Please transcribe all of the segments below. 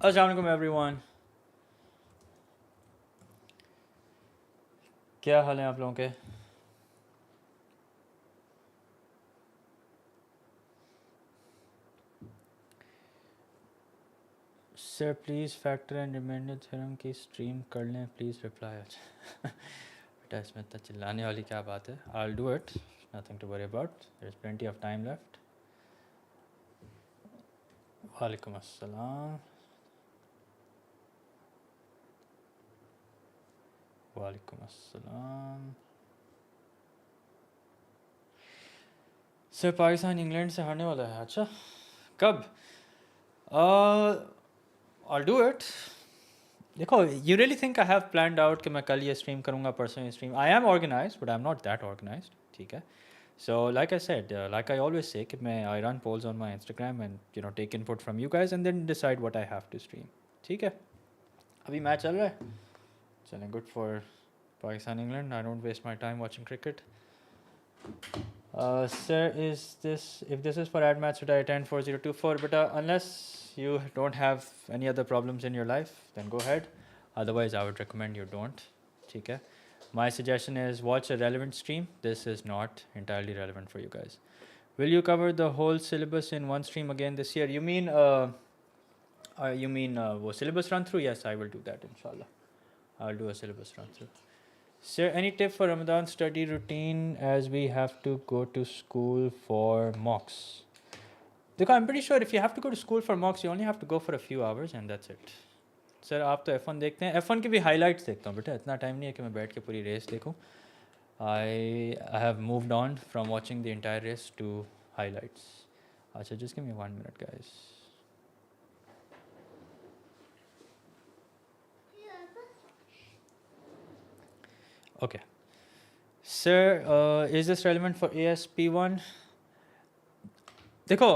अस्सलाम वालेकुम एवरीवन, क्या हाल है आप लोगों के? Sir please factor and reminder theorem की स्ट्रीम कर लें प्लीज़ रिप्लाई। बेटा इसमें इतना चिल्लाने वाली क्या बात है? I will do it, nothing to worry about, there is plenty of time left. वालेकुम अस्सलाम। वालेकुम अस्सलाम। सर पाकिस्तान इंग्लैंड से हारने वाला है। अच्छा कब? I'll do it. देखो, you really think I have planned out कि मैं कल ये stream करूँगा, परसों ये stream? I am organized, but I'm not that organized. ठीक है? So like I said, like I always say कि मैं I run polls on my Instagram and take input from you guys and then decide what I have to stream. ठीक है? अभी match चल रहा है? चलें, good for Pakistan England. I don't waste my time watching cricket. Sir, if this is for ad match, should I attend 4024? But unless you don't have any other problems in your life, then go ahead. Otherwise, I would recommend you don't. Okay? My suggestion is watch a relevant stream. This is not entirely relevant for you guys. Will you cover the whole syllabus in one stream again this year? You mean syllabus run through? Yes, I will do that, inshallah. I'll do a syllabus run through. Sir, any tip for Ramadan study routine as we have to go to school for mocks? देखो, I'm pretty sure if you have to go to school for mocks, you only have to go for a few hours and that's it. Sir आप तो F1 देखते हैं, F1 की भी highlights देखता हूँ बेटा, इतना टाइम नहीं है कि मैं बैठ के पूरी रेस देखूँ. I have moved on from watching the entire race to highlights. अच्छा, just give me 1 minute guys. Okay. Sir, is this relevant for ASP1? देखो,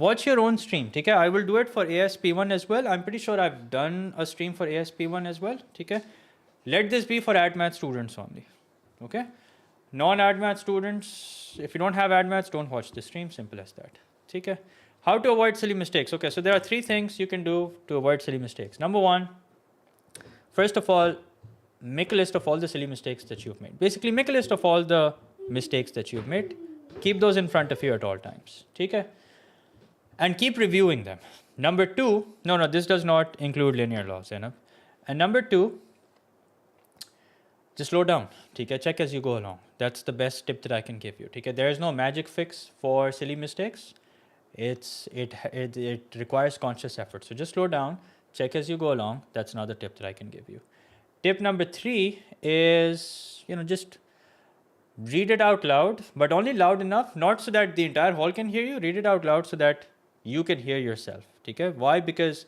watch your own stream, ठीक है? I will do it for ASP1 as well. I'm pretty sure I've done a stream for ASP1 as well, ठीक है? Let this be for ad math students only, okay? Non-ad math students, if you don't have ad maths, don't watch the stream, simple as that, ठीक है? How to avoid silly mistakes? Okay, so there are 3 things you can do to avoid silly mistakes. Number 1, first of all, make a list of all the silly mistakes that you've made. Basically, make a list of all the mistakes that you've made. Keep those in front of you at all times, okay? And keep reviewing them. Number 2, no, this does not include linear laws, enough. And number 2, just slow down, okay? Check as you go along. That's the best tip that I can give you, okay? There is no magic fix for silly mistakes. It requires conscious effort. So just slow down, check as you go along. That's another tip that I can give you. Tip number 3 is, just read it out loud, but only loud enough, not so that the entire hall can hear you. Read it out loud so that you can hear yourself. Okay? Why? Because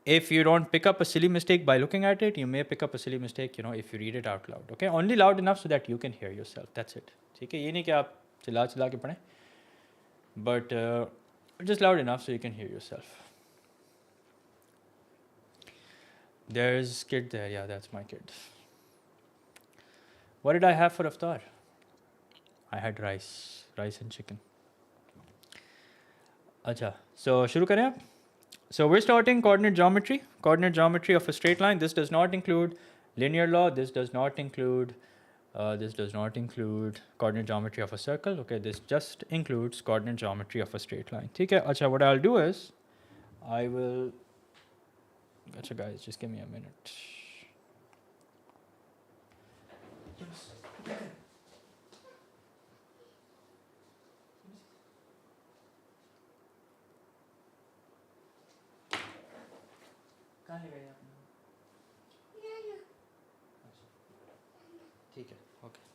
if you don't pick up a silly mistake by looking at it, you may pick up a silly mistake, if you read it out loud. Okay? Only loud enough so that you can hear yourself. That's it. Okay? ये नहीं कि आप चिल्ला के पढ़ें, but just loud enough so you can hear yourself. There's kid there. Yeah, that's my kid. What did I have for iftar? I had rice and chicken. Acha, so shuru kare aap? So we're starting coordinate geometry of a straight line. This does not include linear law. This does not include coordinate geometry of a circle. Okay, this just includes coordinate geometry of a straight line. Okay, acha, what I'll do is, I will. Acha guys, just give me a minute. कहाँ ले गए आपने? ठीक है, okay.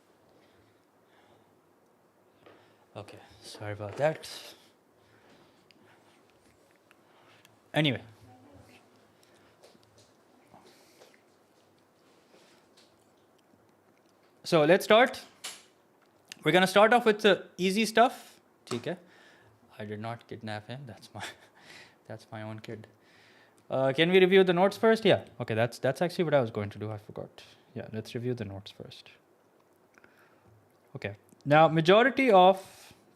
Okay, sorry about that. Anyway. So let's start. We're going to start off with the easy stuff. Okay. I did not kidnap him. That's my own kid. Can we review the notes first? Yeah. Okay, that's actually what I was going to do. I forgot. Yeah, let's review the notes first. Okay. Now, majority of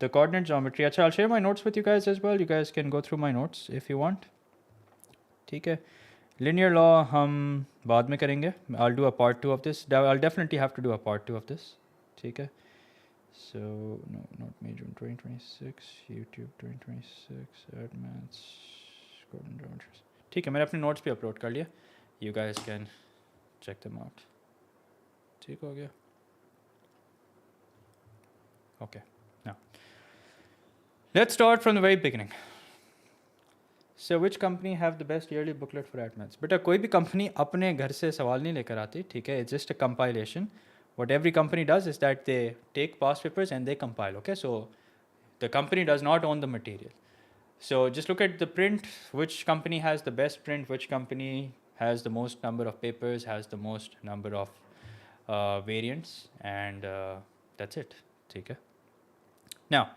the coordinate geometry. Achha, I'll share my notes with you guys as well. You guys can go through my notes if you want. ठीक है. Linear law हम बाद में करेंगे. I'll do a part 2 of this. I'll definitely have to do a part 2 of this. ठीक है. So no, not major in 2026. YouTube 2026. Admats. Gordon Rogers. ठीक है, मैंने अपने notes पे upload कर लिया. You guys can check them out. ठीक हो गया. Okay. Now let's start from the very beginning. So which company have the best yearly booklet for admins? बेटा कोई भी कंपनी अपने घर से सवाल नहीं लेकर आती, ठीक है. It's just a compilation. What every company does is that they take past papers and they compile. Okay, so the company does not own the material. So just look at the print. Which company has the best print? Which company has the most number of papers? Has the most number of variants? And that's it. ठीक है. Now,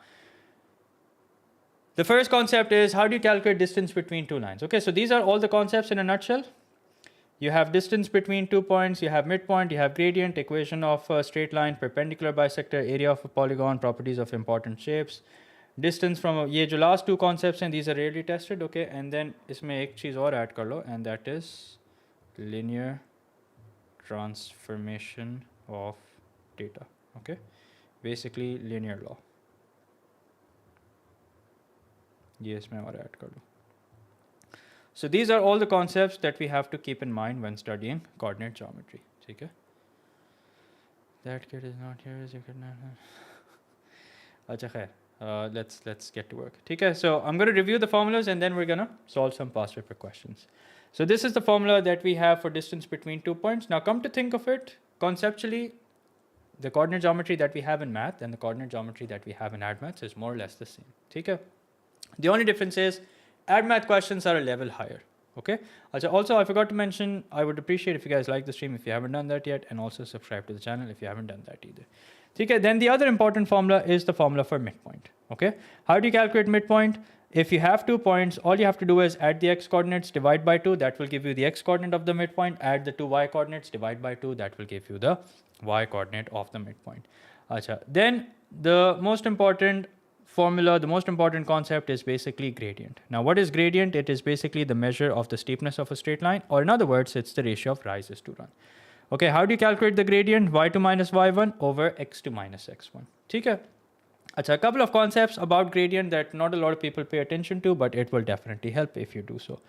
the first concept is how do you calculate distance between two lines? Okay, so these are all the concepts in a nutshell. You have distance between 2 points, you have midpoint, you have gradient, equation of a straight line, perpendicular bisector, area of a polygon, properties of important shapes, distance from ये जो last two concepts हैं, these are rarely tested, okay, and then इसमें एक चीज़ और add कर लो, and that is linear transformation of data, okay, basically linear law. Yes, मैं और add कर लूँ. So these are all the concepts that we have to keep in mind when studying coordinate geometry. ठीक है? That kid is not here. You could not. अच्छा खैर. Let's get to work. ठीक है? So I'm going to review the formulas and then we're going to solve some past paper questions. So this is the formula that we have for distance between 2 points. Now come to think of it, conceptually, the coordinate geometry that we have in math and the coordinate geometry that we have in AdMaths is more or less the same. ठीक है? The only difference is AdMath questions are a level higher. Okay. Also, I forgot to mention, I would appreciate if you guys like the stream if you haven't done that yet, and also subscribe to the channel if you haven't done that either. Okay. Then the other important formula is the formula for midpoint. Okay. How do you calculate midpoint? If you have 2 points, all you have to do is add the x coordinates, divide by 2. That will give you the x coordinate of the midpoint. Add the 2 y coordinates, divide by 2. That will give you the y coordinate of the midpoint. Then the most important formula, the most important concept is basically gradient. Now, what is gradient? It is basically the measure of the steepness of a straight line, or in other words, it's the ratio of rises to run. Okay, how do you calculate the gradient? y2 minus y1 over x2 minus x1. Okay. A couple of concepts about gradient that not a lot of people pay attention to, but it will definitely help if you do so.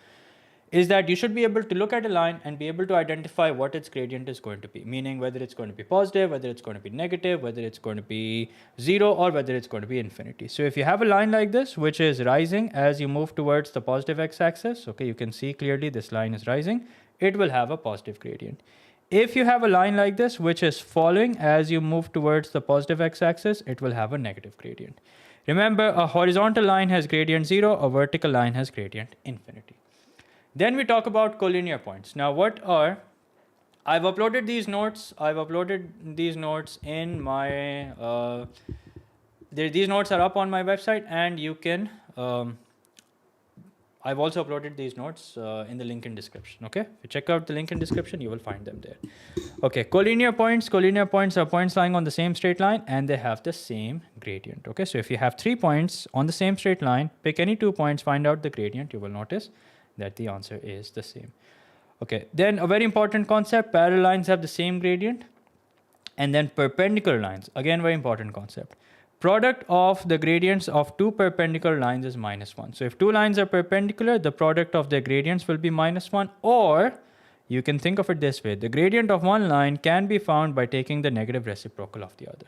Is that you should be able to look at a line and be able to identify what its gradient is going to be, meaning whether it's going to be positive, whether it's going to be negative, whether it's going to be 0, or whether it's going to be infinity. So if you have a line like this, which is rising as you move towards the positive x-axis, okay, you can see clearly this line is rising, it will have a positive gradient. If you have a line like this, which is falling as you move towards the positive x-axis, it will have a negative gradient. Remember, a horizontal line has gradient 0, a vertical line has gradient infinity. Then we talk about collinear points. Now, what are, I've uploaded these notes. In my, these notes are up on my website, and you can, I've also uploaded these notes in the link in description, okay? If you check out the link in description, you will find them there. Okay, collinear points are points lying on the same straight line, and they have the same gradient, okay? So if you have 3 points on the same straight line, pick any 2 points, find out the gradient, you will notice that the answer is the same. Okay, then a very important concept, parallel lines have the same gradient, and then perpendicular lines, again very important concept. Product of the gradients of 2 perpendicular lines is -1. So if 2 lines are perpendicular, the product of their gradients will be -1, or you can think of it this way, the gradient of one line can be found by taking the negative reciprocal of the other.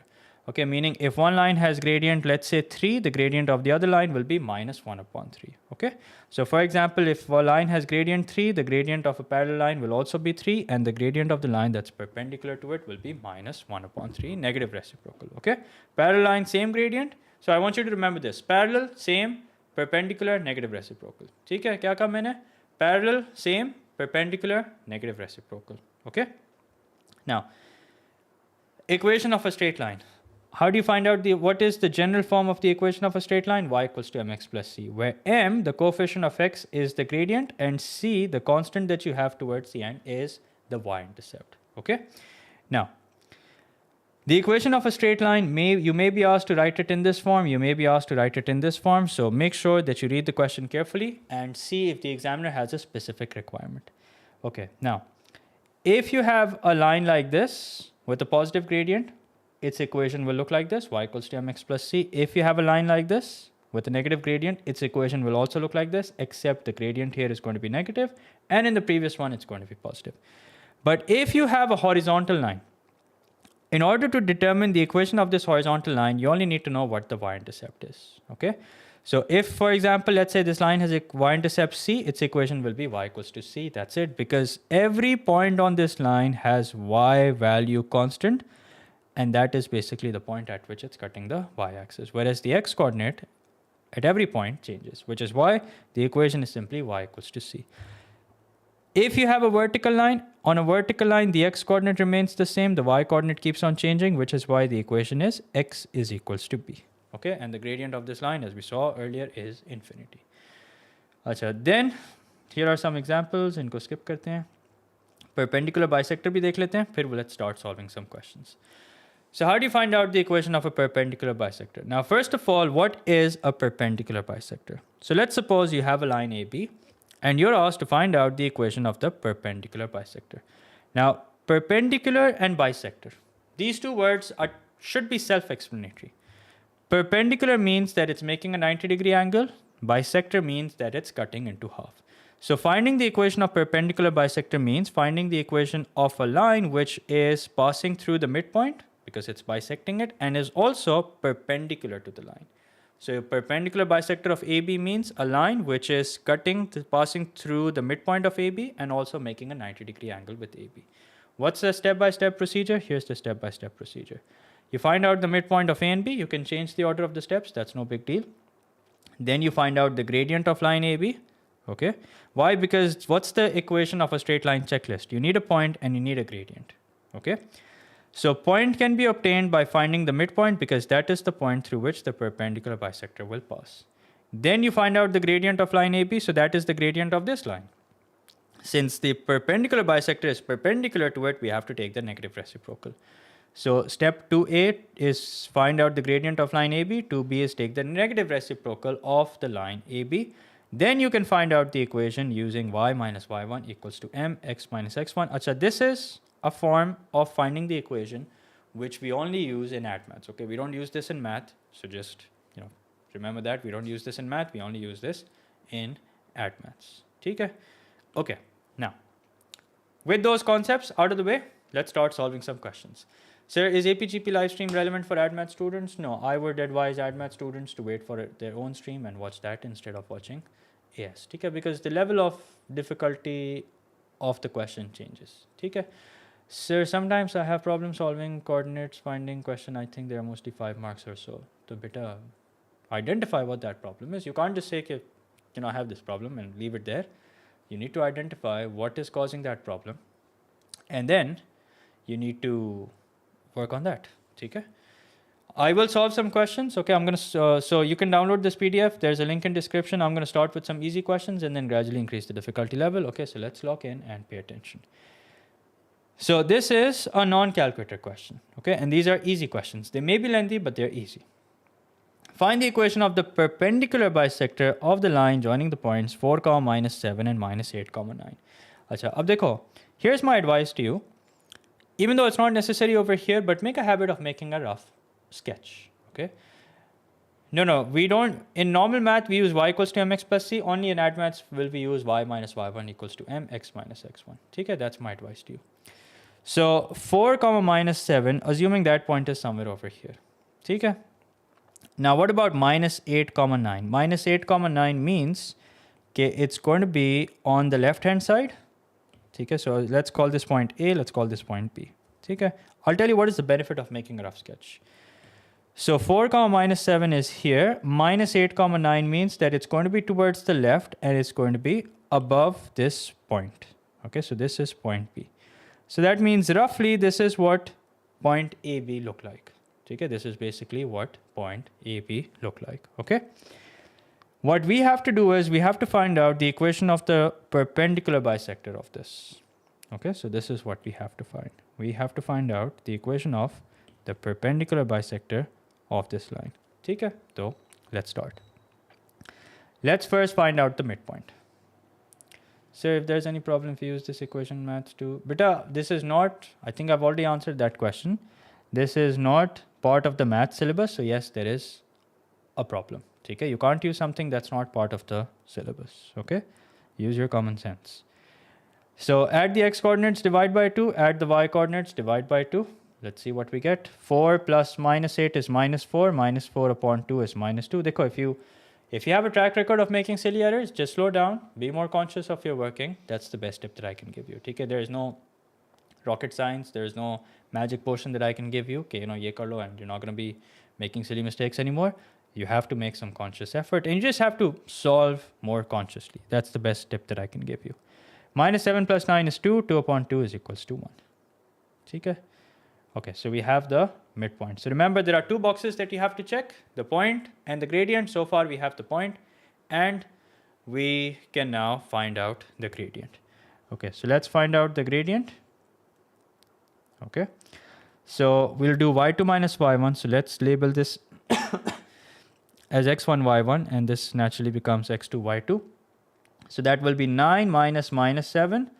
Okay, meaning if one line has gradient, let's say 3, the gradient of the other line will be -1/3. Okay, so for example, if a line has gradient 3, the gradient of a parallel line will also be 3, and the gradient of the line that's perpendicular to it will be -1/3, negative reciprocal. Okay, parallel line, same gradient. So I want you to remember this: parallel, same, perpendicular, negative reciprocal. ठीक है, क्या कहा मैंने? Parallel, same, perpendicular, negative reciprocal. Okay. Now, equation of a straight line. How do you find out what is the general form of the equation of a straight line? Y equals to mx plus c, where m, the coefficient of x, is the gradient, and c, the constant that you have towards the end, is the y-intercept. Okay. Now, The equation of a straight line, you may be asked to write it in this form, you may be asked to write it in this form. So make sure that you read the question carefully and see if the examiner has a specific requirement. Okay, now, if you have a line like this with a positive gradient, its equation will look like this, y equals to mx plus c. If you have a line like this with a negative gradient, its equation will also look like this, except the gradient here is going to be negative, and in the previous one, it's going to be positive. But if you have a horizontal line, in order to determine the equation of this horizontal line, you only need to know what the y-intercept is, okay? So if, for example, let's say this line has a y-intercept c, its equation will be y equals to c, that's it, because every point on this line has y value constant, and that is basically the point at which it's cutting the y-axis, whereas the x-coordinate at every point changes, which is why the equation is simply y equals to c. If you have a vertical line, on a vertical line, the x-coordinate remains the same, the y-coordinate keeps on changing, which is why the equation is x is equals to b. Okay, and the gradient of this line, as we saw earlier, is infinity. Achha, then, here are some examples, इनको skip करते हैं. Perpendicular bisector भी देख लेते हैं, फिर let's start solving some questions. So how do you find out the equation of a perpendicular bisector? Now, first of all, what is a perpendicular bisector? So let's suppose you have a line AB, and you're asked to find out the equation of the perpendicular bisector. Now, perpendicular and bisector, these two words should be self-explanatory. Perpendicular means that it's making a 90-degree angle. Bisector means that it's cutting into half. So finding the equation of perpendicular bisector means finding the equation of a line which is passing through the midpoint, because it's bisecting it, and is also perpendicular to the line. So a perpendicular bisector of AB means a line which is passing through the midpoint of AB and also making a 90-degree angle with AB. What's the step-by-step procedure? Here's the step-by-step procedure. You find out the midpoint of A and B. You can change the order of the steps. That's no big deal. Then you find out the gradient of line AB. Okay. Why? Because what's the equation of a straight line checklist? You need a point and you need a gradient. Okay. So point can be obtained by finding the midpoint, because that is the point through which the perpendicular bisector will pass. Then you find out the gradient of line AB, so that is the gradient of this line. Since the perpendicular bisector is perpendicular to it, we have to take the negative reciprocal. So step 2A is find out the gradient of line AB, 2B is take the negative reciprocal of the line AB. Then you can find out the equation using y minus y1 equals to mx minus x1. Achha, this is a form of finding the equation which we only use in maths. Okay, we don't use this in math, so just remember that we don't use this in math, we only use this in maths. Okay. Okay, now with those concepts out of the way, let's start solving some questions. Sir, is APGP live stream relevant for AdMath students? No, I would advise AdMath students to wait for their own stream and watch that instead of watching AS. Okay, because the level of difficulty of the question changes. Okay. Sir, sometimes I have problem solving coordinates, finding question. I think there are mostly 5 marks or so. So better identify what that problem is. You can't just say, I have this problem and leave it there. You need to identify what is causing that problem. And then you need to work on that. Okay. I will solve some questions. Okay, I'm going to, so you can download this PDF. There's a link in description. I'm going to start with some easy questions and then gradually increase the difficulty level. Okay, so let's lock in and pay attention. So this is a non-calculator question, okay? And these are easy questions. They may be lengthy, but they're easy. Find the equation of the perpendicular bisector of the line joining the points 4, minus 7 and minus 8, 9. Achha, ab dekho, here's my advice to you. Even though it's not necessary over here, but make a habit of making a rough sketch, okay? No, we don't, in normal math, we use y equals to mx plus c. Only in AdMaths will we use y minus y1 equals to mx minus x1. Okay, that's my advice to you. So 4, minus 7, assuming that point is somewhere over here. Okay. Now what about minus 8, 9? Minus 8, 9 means it's going to be on the left hand side. Okay, so let's call this point A, let's call this point B. Okay. I'll tell you what is the benefit of making a rough sketch. So 4, minus 7 is here. Minus 8, 9 means that it's going to be towards the left and it's going to be above this point. Okay, so this is point B. So that means roughly this is what point AB look like. Okay, this is basically what point AB look like. Okay. What we have to do is we have to find out the equation of the perpendicular bisector of this. Okay, so this is what we have to find. We have to find out the equation of the perpendicular bisector of this line. Okay, so let's start. Let's first find out the midpoint. So if there's any problem, if you use this equation maths too, but this is not, I think I've already answered that question. This is not part of the math syllabus. So yes, there is a problem. Okay, you can't use something that's not part of the syllabus. Okay, use your common sense. So add the x coordinates, divide by 2, add the y coordinates, divide by 2. Let's see what we get. 4 plus minus 8 is minus 4. Minus 4 upon 2 is minus 2. Dekho, if you have a track record of making silly errors, just slow down. Be more conscious of your working. That's the best tip that I can give you. Okay, there is no rocket science. There is no magic potion that I can give you. Okay, ye kar lo, and you're not going to be making silly mistakes anymore. You have to make some conscious effort, and you just have to solve more consciously. That's the best tip that I can give you. Minus 7 plus 9 is 2. 2 upon 2 is equals to 1. Okay. Okay, so we have the midpoint. So remember, there are two boxes that you have to check, the point and the gradient. So far we have the point, and we can now find out the gradient. Okay, so let's find out the gradient. Okay, so we'll do y2 minus y1. So let's label this as x1 y1, and this naturally becomes x2 y2. So that will be 9 minus minus 7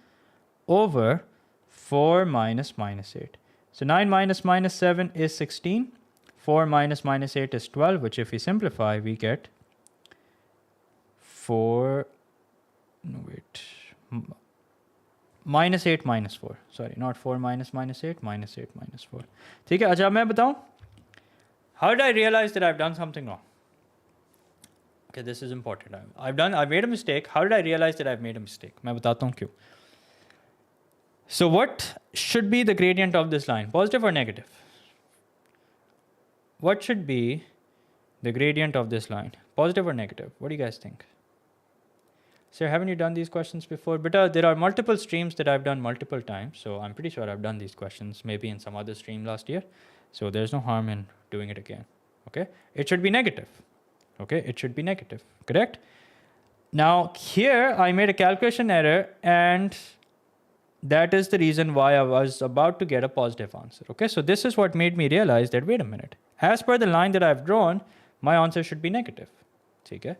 over 4 minus minus 8. So 9 minus minus 7 is 16. 4 minus minus 8 is 12, which if we simplify, we get 4, no wait, minus 8 minus 4. Sorry, not 4 minus minus 8, minus 8 minus 4. ठीक है, अच्छा अब मैं बताऊं, how did I realize that I've done something wrong? Okay, this is important. I've made a mistake. How did I realize that I've made a mistake? मैं बताता हूं क्यों. So what should be the gradient of this line? Positive or negative? What should be the gradient of this line? Positive or negative? What do you guys think? Sir, haven't you done these questions before? But there are multiple streams that I've done multiple times. So I'm pretty sure I've done these questions maybe in some other stream last year. So there's no harm in doing it again. Okay? It should be negative. Okay? It should be negative. Correct? Now here I made a calculation error, and that is the reason why I was about to get a positive answer. Okay, so this is what made me realize that, wait a minute, as per the line that I've drawn, my answer should be negative. Okay,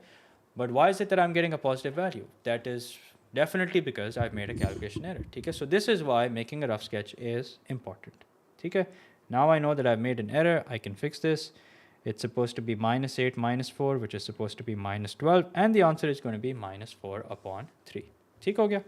but why is it that I'm getting a positive value? That is definitely because I've made a calculation error. Okay, so this is why making a rough sketch is important. Okay, now I know that I've made an error. I can fix this. It's supposed to be minus 8 minus 4, which is supposed to be minus 12, and the answer is going to be minus 4 upon 3. ठीक हो गया?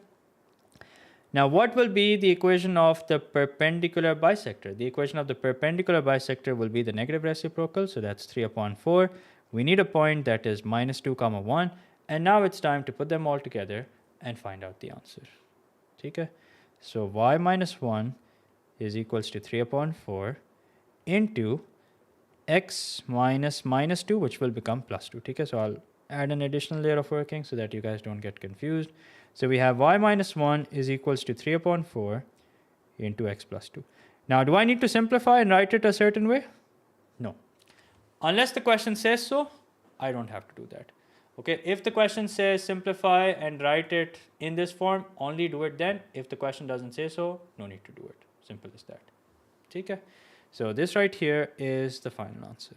Now, what will be the equation of the perpendicular bisector? The equation of the perpendicular bisector will be the negative reciprocal, so that's 3 upon 4. We need a point that is minus 2 comma 1, and now it's time to put them all together and find out the answer. Okay? So y minus 1 is equals to 3 upon 4 into x minus minus 2, which will become plus 2. Okay? So I'll add an additional layer of working so that you guys don't get confused. So we have y minus 1 is equals to 3 upon 4 into x plus 2. Now, do I need to simplify and write it a certain way? No. Unless the question says so, I don't have to do that. Okay, if the question says simplify and write it in this form, only do it then. If the question doesn't say so, no need to do it. Simple as that. Okay? So this right here is the final answer.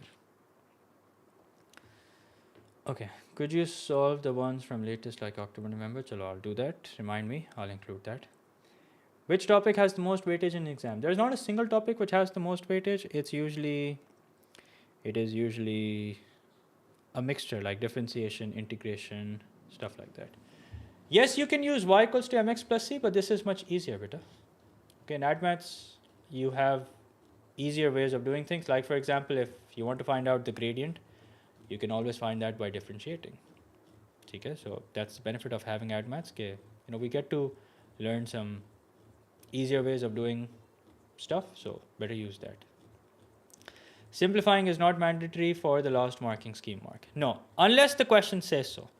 Okay, could you solve the ones from latest like October, November? Chalo, I'll do that. Remind me, I'll include that. Which topic has the most weightage in the exam? There's not a single topic which has the most weightage. It is usually a mixture like differentiation, integration, stuff like that. Yes, you can use y equals to mx plus c, but this is much easier, beta. Okay, in AdMaths, you have easier ways of doing things. Like for example, if you want to find out the gradient, you can always find that by differentiating. Okay, so that's the benefit of having AdMaths. Okay, we get to learn some easier ways of doing stuff, so better use that. Simplifying is not mandatory for the last marking scheme mark. No, unless the question says so.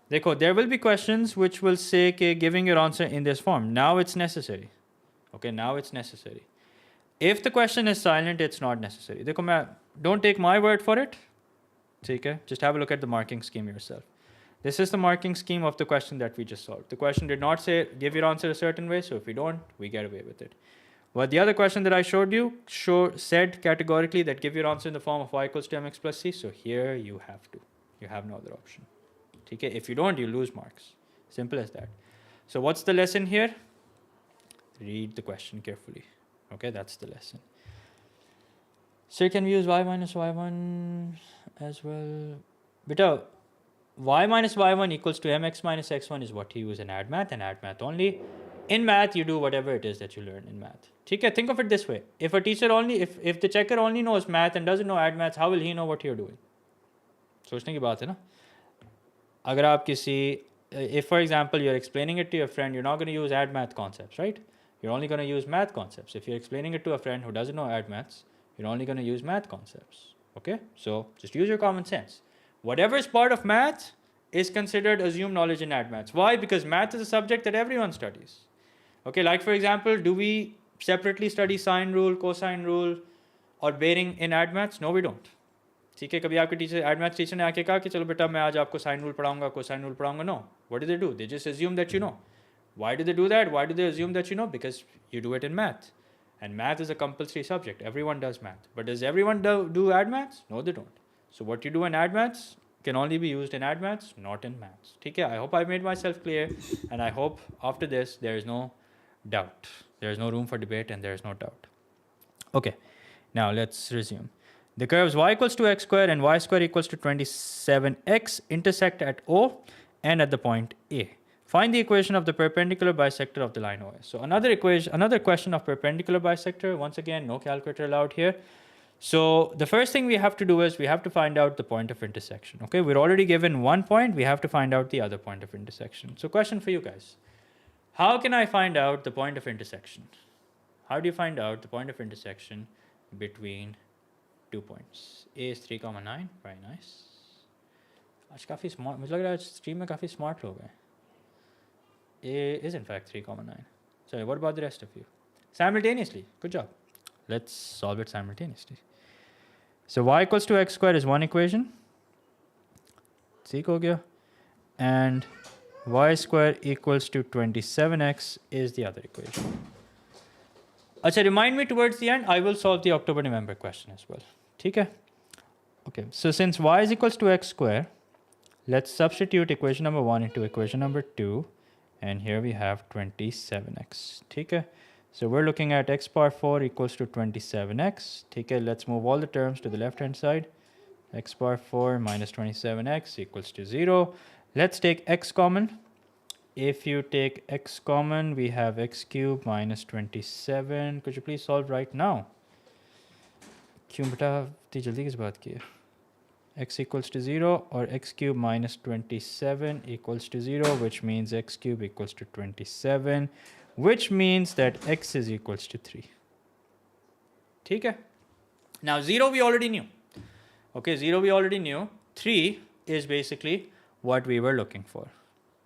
There will be questions which will say giving your answer in this form. Now it's necessary. Okay, now it's necessary. If the question is silent, it's not necessary. Don't take my word for it. Okay, just have a look at the marking scheme yourself. This is the marking scheme of the question that we just solved. The question did not say give your answer a certain way, so if we don't, we get away with it. But the other question that I showed you said categorically that give your answer in the form of y equals to mx plus c. So here you have to. You have no other option. Okay? If you don't, you lose marks. Simple as that. So what's the lesson here? Read the question carefully. Okay, that's the lesson. So can we use y minus y1 as well? Beta, y minus y1 equals to mx minus x1 is what you use in add math and add math only. In math, you do whatever it is that you learn in math. Okay, think of it this way. If a teacher only, if the checker only knows math and doesn't know add maths, how will he know what you're doing? सोचने की बात है ना. अगर आप किसी, if for example you're explaining it to your friend, you're not going to use add math concepts, right? You're only going to use math concepts. If you're explaining it to a friend who doesn't know add maths, you're only going to use math concepts. Okay, so just use your common sense. Whatever is part of math is considered assumed knowledge in add maths. Why? Because math is a subject that everyone studies. Okay, like for example, do we separately study sine rule, cosine rule, or bearing in add maths? No, we don't. ठीक है, कभी आपके teacher add maths teacher ने आके कहा कि चलो बेटा मैं आज आपको साइन रूल पढ़ाऊंगा, कोसाइन रूल पढ़ाऊंगा? No. What do they do? They just assume that you know. Why do they do that? Why do they assume that you know? Because you do it in math. And math is a compulsory subject. Everyone does math. But does everyone do add maths? No, they don't. So what you do in add maths can only be used in add maths, not in maths. Okay, I hope I made myself clear. And I hope after this there is no doubt. There is no room for debate and there is no doubt. Okay, now let's resume. The curves y equals to x square and y square equals to 27x intersect at O and at the point A. Find the equation of the perpendicular bisector of the line OS. So another question of perpendicular bisector. Once again, no calculator allowed here. So the first thing we have to do is we have to find out the point of intersection. Okay, we're already given one point. We have to find out the other point of intersection. So question for you guys. How can I find out the point of intersection? How do you find out the point of intersection between 2 points? A is 3,9. Very nice. आज काफ़ी smart. मुझे लग रहा है stream में काफ़ी smart लोग हैं. A is in fact 3,9. So what about the rest of you? Simultaneously. Good job. Let's solve it simultaneously. So y equals to x square is one equation. ठीक हो गया. And y square equals to 27x is the other equation. अच्छा, remind me towards the end. I will solve the October-November question as well. ठीक है? Okay. So since y is equals to x square, let's substitute equation number 1 into equation number 2. And here we have 27x. Okay, so we're looking at x power 4 equals to 27x. Okay, let's move all the terms to the left hand side. X power 4 minus 27x equals to 0. Let's take x common. If you take x common, we have x cubed minus 27. Could you please solve right now? क्यों बेटा इतनी जल्दी किस बात की है? X equals to 0 or x cube minus 27 equals to 0, which means x cube equals to 27, which means that x is equals to 3. Okay? Now 0 we already knew. Okay, 0 we already knew. 3 is basically what we were looking for.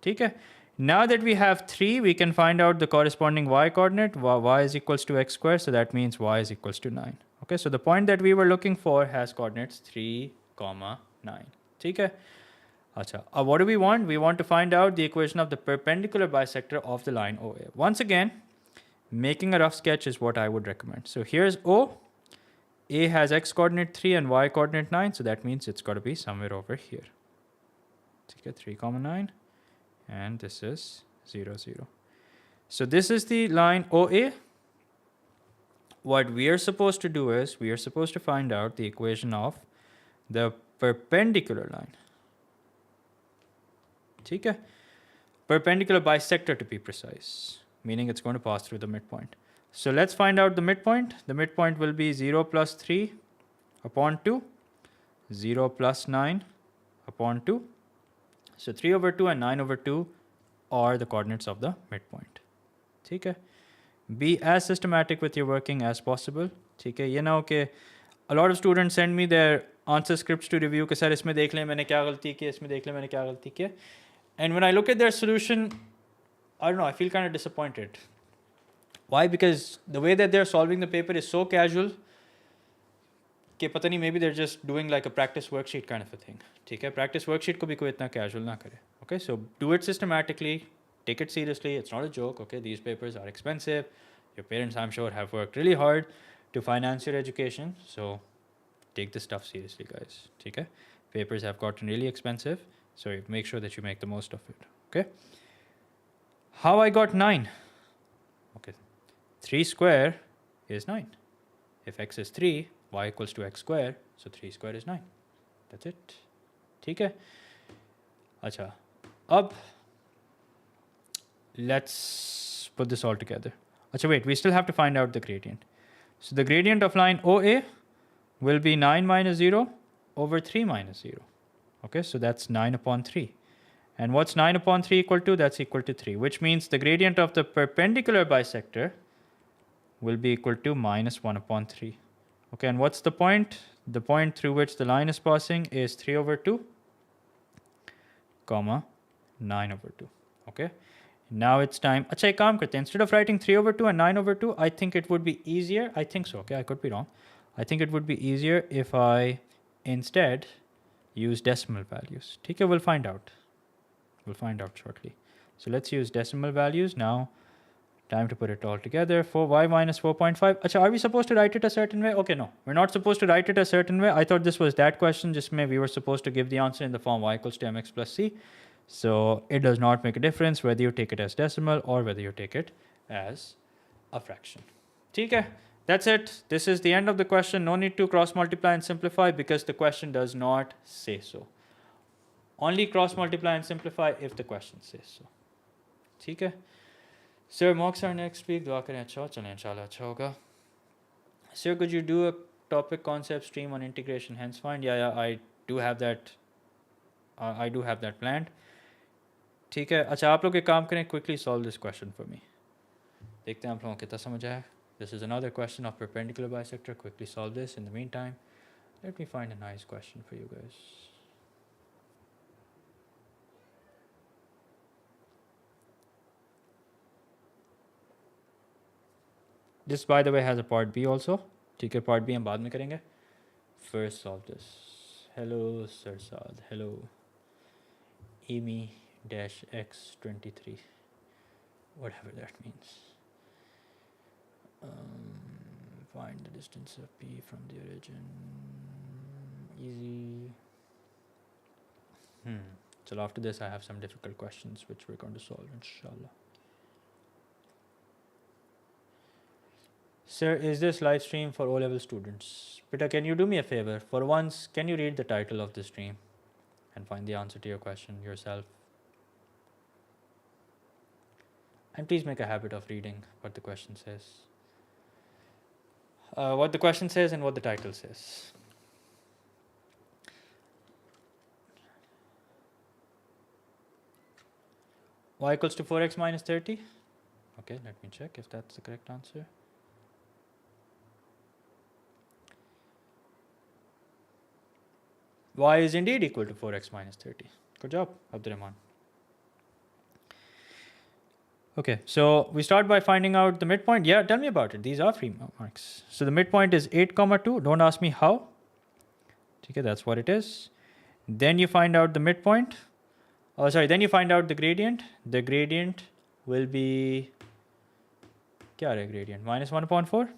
Okay? Now that we have 3, we can find out the corresponding y coordinate. Y is equals to x squared, so that means y is equals to 9. Okay, so the point that we were looking for has coordinates 3, 9. Okay. Acha. What do we want? We want to find out the equation of the perpendicular bisector of the line OA. Once again, making a rough sketch is what I would recommend. So here's O. A has x coordinate 3 and y coordinate 9. So that means it's got to be somewhere over here. Okay, 3, 9. And this is 0, 0. So this is the line OA. What we are supposed to do is we are supposed to find out the equation of the perpendicular line. Okay? Perpendicular bisector to be precise, meaning it's going to pass through the midpoint. So let's find out the midpoint. The midpoint will be 0 plus 3 upon 2, 0 plus 9 upon 2. So 3 over 2 and 9 over 2 are the coordinates of the midpoint. Okay? Be as systematic with your working as possible. Okay? You know, okay, a lot of students send me their answer scripts to review कि sir इसमें देख लें मैंने क्या गलती की, इसमें देख लें मैंने क्या गलती की. And when I look at their solution, I don't know, I feel kind of disappointed. Why? Because the way that they're solving the paper is so casual कि पता नहीं, maybe they're just doing like a practice worksheet kind of a thing. ठीक है, practice worksheet को भी कोई इतना casual ना करे. Okay, so do it systematically, take it seriously. It's not a joke. Okay, these papers are expensive. Your parents, I'm sure, have worked really hard to finance your education. So take this stuff seriously, guys. Okay? Papers have gotten really expensive. So make sure that you make the most of it. Okay? How I got 9? Okay. 3 square is 9. If x is 3, y equals to x square. So 3 square is 9. That's it. Okay? Acha. Ab, let's put this all together. Acha, wait, we still have to find out the gradient. So the gradient of line OA will be 9 minus 0 over 3 minus 0. Okay, so that's 9 upon 3. And what's 9 upon 3 equal to? That's equal to 3, which means the gradient of the perpendicular bisector will be equal to minus 1 upon 3. Okay, and what's the point? The point through which the line is passing is 3 over 2, comma, 9 over 2. Okay, now it's time. Acha, ek kaam karte hain. Instead of writing 3 over 2 and 9 over 2, I think it would be easier. I think so. Okay, I could be wrong. I think it would be easier if I instead use decimal values. Okay, we'll find out. We'll find out shortly. So let's use decimal values now. Time to put it all together. 4y minus 4.5. Acha, are we supposed to write it a certain way? Okay, no. We're not supposed to write it a certain way. I thought this was that question. Just maybe we were supposed to give the answer in the form y equals to mx plus c. So it does not make a difference whether you take it as decimal or whether you take it as a fraction. Okay, that's it. This is the end of the question. No need to cross multiply and simplify because the question does not say so. Only cross multiply and simplify if the question says so. Okay. Sir, mocks are next week. Dua kare acha ho, chale inshallah acha hoga. Sir, could you do a topic concept stream on integration? Hence find. Yeah, I do have that. I do have that planned. ठीक है. अच्छा, आप लोग एक काम करें, quickly solve this question for me. देखते हैं आप लोगों को कितना समझ आया. This is another question of perpendicular bisector. Quickly solve this. In the meantime, let me find a nice question for you guys. This, by the way, has a part B also. ठीक है, part B हम बाद में करेंगे. First solve this. Hello, Sir Saad. Hello. Emi-x23. Whatever that means. Find the distance of P from the origin. Easy. So after this, I have some difficult questions which we're going to solve, inshallah. Sir, is this live stream for O-level students? Peter, can you do me a favor? For once, can you read the title of the stream and find the answer to your question yourself? And please make a habit of reading what the question says. What the question says and what the title says. Y equals to 4x minus 30. Okay, let me check if that's the correct answer. Y is indeed equal to 4x minus 30. Good job, Abdurrahman. Okay, so we start by finding out the midpoint. Yeah, tell me about it. These are free marks. So the midpoint is 8, 2. Don't ask me how. Okay, that's what it is. Then you find out the midpoint. Oh, sorry, then you find out the gradient. The gradient will be... Kya hai gradient? Minus 1 upon 4?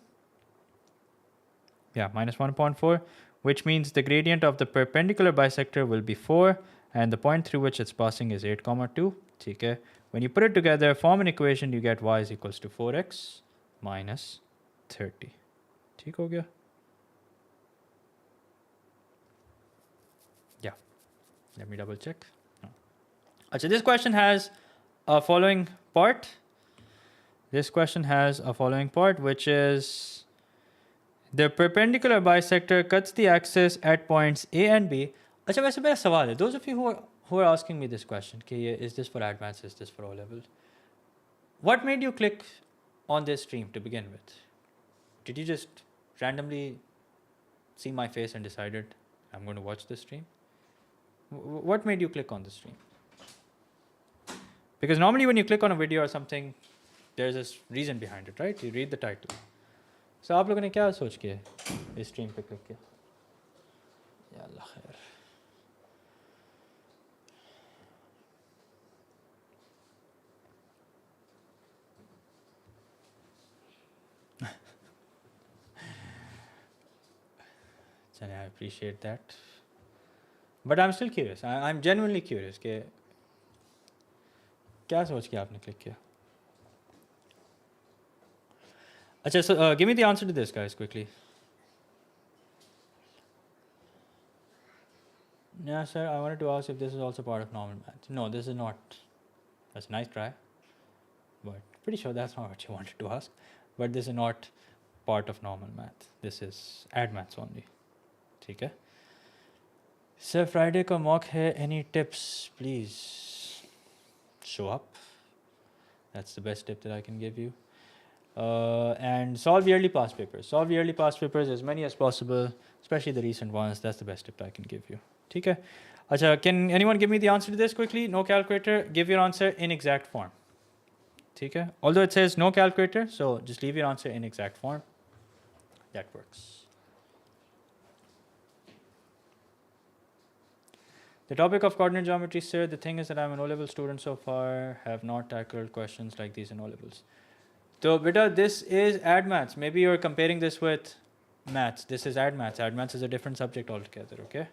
Yeah, minus 1 upon 4. Which means the gradient of the perpendicular bisector will be 4 and the point through which it's passing is 8, 2. Okay. When you put it together, form an equation, you get y is equals to 4x minus 30. ठीक हो गया? Yeah. Let me double check. No. Achha, this question has a following part. This question has a following part, which is... The perpendicular bisector cuts the axis at points A and B. Achha, वैसे मेरा सवाल है. Those of you who are asking me this question, is this for advanced, is this for O-level? What made you click on this stream to begin with? Did you just randomly see my face and decided I'm going to watch this stream? What made you click on the stream? Because normally when you click on a video or something, there's a reason behind it, right? You read the title. So आप लोगों ने क्या सोच के इस stream पे click किया? या अल्लाह खैर. So I appreciate that. But I'm still curious. I'm genuinely curious. कि क्या सोच के आपने click किया? अच्छा, so give me the answer to this, guys, quickly. Yeah, sir, I wanted to ask if this is also part of normal math. No, this is not. That's a nice try. But pretty sure that's not what you wanted to ask. But this is not part of normal math. This is add maths only. ठीक है? Sir, Friday का mock है. Any tips, please? Show up. That's the best tip that I can give you. And solve yearly past papers. Solve yearly past papers as many as possible, especially the recent ones. That's the best tip I can give you. ठीक है? अच्छा, can anyone give me the answer to this quickly? No calculator. Give your answer in exact form. ठीक है? Although it says no calculator, so just leave your answer in exact form. That works. The topic of coordinate geometry, sir, the thing is that I'm an O-level student so far, have not tackled questions like these in O-levels. So, beta, this is add maths. Maybe you're comparing this with maths. This is add maths. Add maths is a different subject altogether, okay?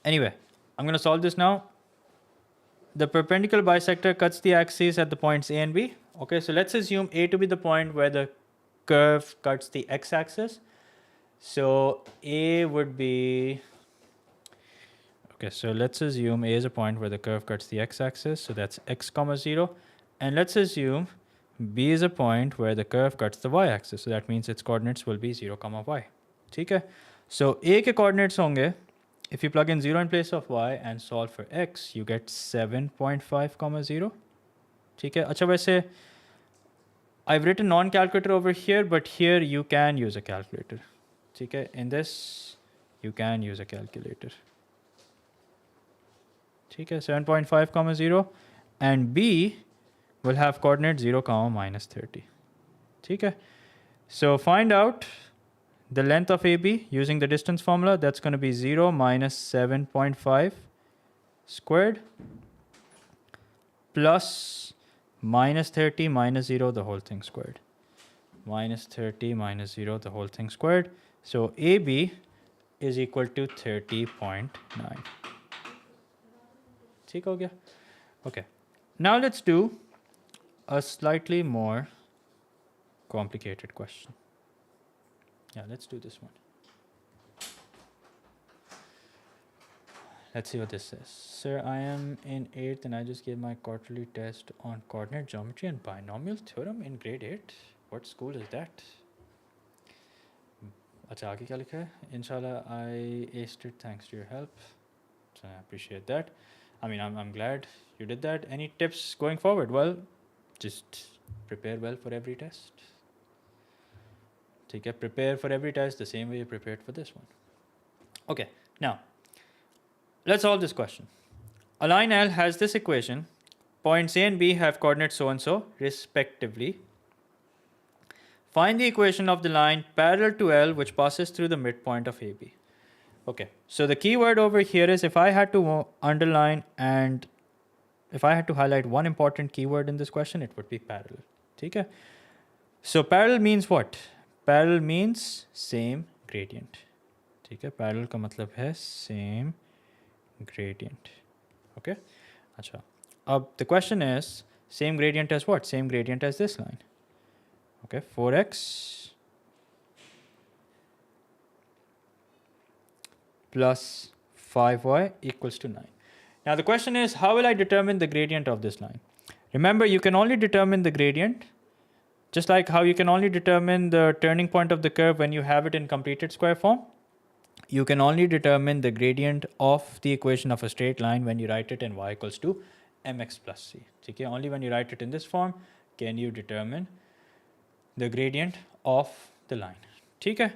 Anyway, I'm going to solve this now. The perpendicular bisector cuts the axes at the points A and B. Okay, so let's assume A to be the point where the curve cuts the x-axis. So A would be, okay, so let's assume A is a point where the curve cuts the x-axis. So that's x comma 0. And let's assume B is a point where the curve cuts the y-axis. So that means its coordinates will be 0 comma y. ठीक है? So A के coordinates होंगे, if you plug in 0 in place of y and solve for x, you get 7.5 comma 0. ठीक है? अच्छा, वैसे I've written non-calculator over here, but here you can use a calculator. ठीक है? In this, you can use a calculator. ठीक है? 7.5 comma 0. And B will have coordinate 0 comma minus 30. ठीक है? So find out the length of AB using the distance formula. That's going to be 0 minus 7.5 squared plus minus 30 minus 0 the whole thing squared. Minus 30 minus 0 the whole thing squared. So AB is equal to 30.9. ठीक हो गया? Okay. Now let's do a slightly more complicated question. Yeah, let's do this one. Let's see what this says. Sir, I am in 8th and I just gave my quarterly test on coordinate geometry and binomial theorem in grade 8. What school is that? अच्छा, आगे क्या लिखा है? Inshallah, I aced it thanks to your help. So I appreciate that. I mean, I'm glad you did that. Any tips going forward? Well, just prepare well for every test. ठीक है? Prepare for every test the same way you prepared for this one. Okay, now, let's solve this question. A line L has this equation. Points A and B have coordinates so and so, respectively. Find the equation of the line parallel to L which passes through the midpoint of AB. Okay, so the key word over here is, if I had to underline and if I had to highlight one important keyword in this question, it would be parallel. ठीक है? So parallel means what? Parallel means same gradient. ठीक है? Parallel का मतलब है same gradient. Okay? अच्छा. The question is, same gradient as what? Same gradient as this line. Okay, 4x plus 5y equals to 9. Now the question is, how will I determine the gradient of this line? Remember, you can only determine the gradient, just like how you can only determine the turning point of the curve when you have it in completed square form. You can only determine the gradient of the equation of a straight line when you write it in y equals to mx plus c. Okay? Only when you write it in this form can you determine the gradient of the line. Okay?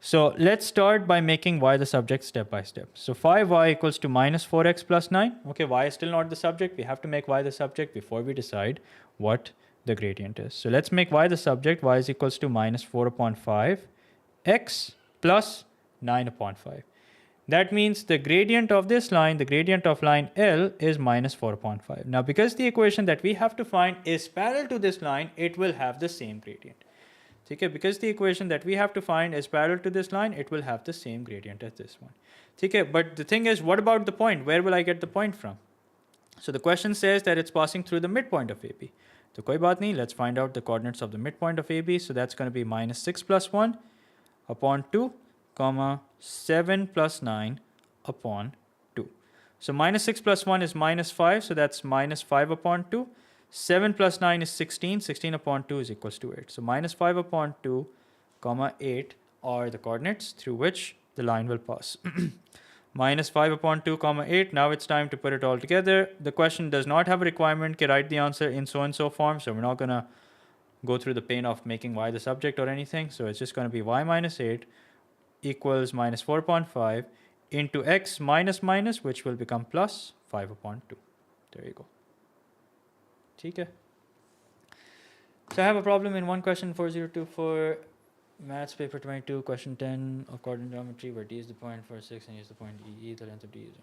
So let's start by making y the subject step by step. So 5y equals to minus 4x plus 9. Okay, y is still not the subject. We have to make y the subject before we decide what the gradient is. So let's make y the subject. Y is equals to minus 4 upon 5 x plus 9 upon 5. That means the gradient of this line, the gradient of line L, is minus 4 upon 5. Now, because the equation that we have to find is parallel to this line, it will have the same gradient. Okay, because the equation that we have to find is parallel to this line, it will have the same gradient as this one. Okay, but the thing is, what about the point? Where will I get the point from? So the question says that it's passing through the midpoint of AB. So koi baat nahi, let's find out the coordinates of the midpoint of AB. So that's going to be minus 6 plus 1 upon 2, comma 7 plus 9 upon 2. So minus 6 plus 1 is minus 5, so that's minus 5 upon 2. 7 plus 9 is 16, 16 upon 2 is equals to 8. So minus 5 upon 2, comma 8 are the coordinates through which the line will pass. Minus 5 upon 2, comma 8. Now it's time to put it all together. The question does not have a requirement to write the answer in so and so form, so we're not going to go through the pain of making y the subject or anything. So it's just going to be y minus 8 equals minus 4 upon 5 into x minus minus, which will become plus 5 upon 2. There you go. Okay. So I have a problem in one question 4024 maths paper 22 question 10 of coordinate geometry where d is the point for 6 and e is the point e, the length of d is.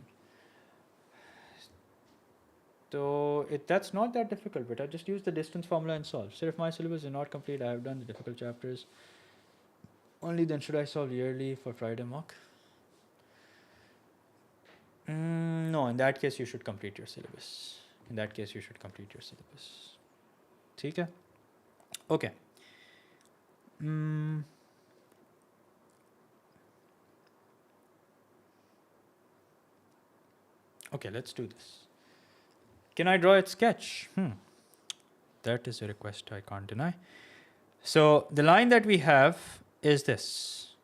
So that's not that difficult, but I just use the distance formula and solve. So if my syllabus is not complete, I have done the difficult chapters. Only then should I solve yearly for Friday mock? No, in that case you should complete your syllabus. Okay? Okay. Okay, let's do this. Can I draw its sketch? That is a request I can't deny. So the line that we have is this.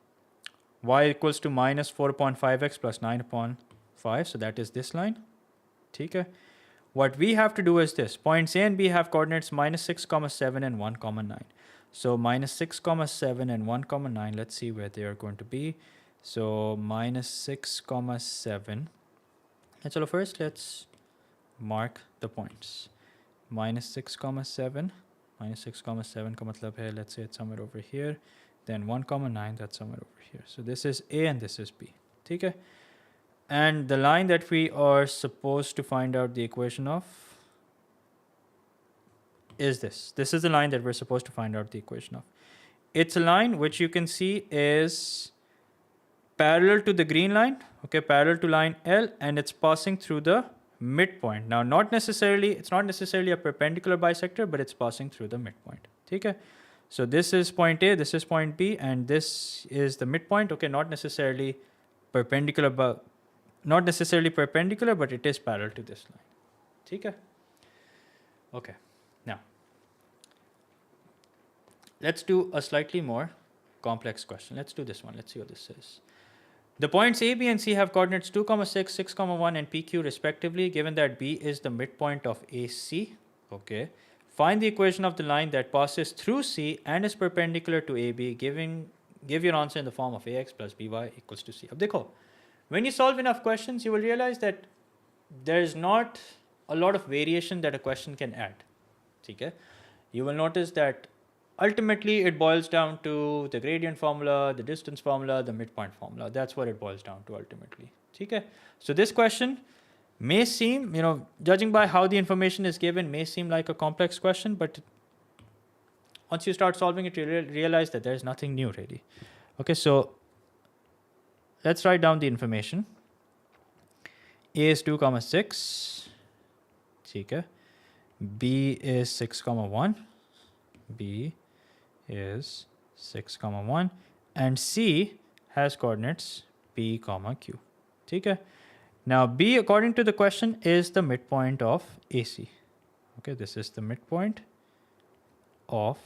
Y equals to minus 4 upon 5x plus 9 upon 5. So that is this line. Okay. What we have to do is this. Points A and B have coordinates minus 6, 7 and 1, 9. So minus 6, 7 and 1, 9. Let's see where they are going to be. So minus 6, 7. And so first let's mark the points. Minus 6, 7. Minus 6, 7 ka matlab hai, let's say it's somewhere over here. Then 1, 9, that's somewhere over here. So this is A and this is B. Okay. And the line that we are supposed to find out the equation of is this. This is the line that we're supposed to find out the equation of. It's a line which you can see is parallel to the green line, okay, parallel to line L, and it's passing through the midpoint. Now, it's not necessarily a perpendicular bisector, but it's passing through the midpoint. Okay. So this is point A, this is point B, and this is the midpoint. Okay, not necessarily perpendicular, but it is parallel to this line. Okay. Okay. Now, let's do a slightly more complex question. Let's do this one. Let's see what this says. The points A, B, and C have coordinates 2, 6, 6, 1, and PQ respectively, given that B is the midpoint of AC. Okay. Find the equation of the line that passes through C and is perpendicular to AB, give your answer in the form of AX plus BY equals to C. Ab dekho, when you solve enough questions, you will realize that there is not a lot of variation that a question can add. Okay. You will notice that ultimately it boils down to the gradient formula, the distance formula, the midpoint formula. That's what it boils down to ultimately. Okay. So this question may seem, judging by how the information is given, may seem like a complex question, but once you start solving it, you realize that there's nothing new really. Okay, so let's write down the information. A is 2, 6. Okay. B is 6, 1. B is 6, 1. And C has coordinates P, Q. Okay. Now, B, according to the question, is the midpoint of AC. Okay, this is the midpoint of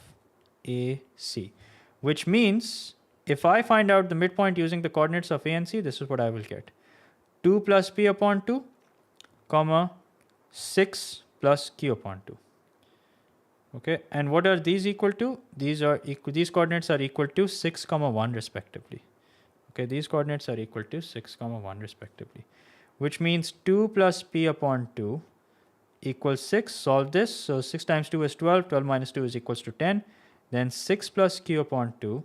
AC, which means if I find out the midpoint using the coordinates of A and C, this is what I will get. 2 plus P upon 2, comma 6 plus Q upon 2. Okay, and what are these equal to? These coordinates are equal to 6, 1 respectively. Okay, these coordinates are equal to 6, 1 respectively. Which means 2 plus P upon 2 equals 6. Solve this. So 6 times 2 is 12. 12 minus 2 is equals to 10. Then 6 plus Q upon 2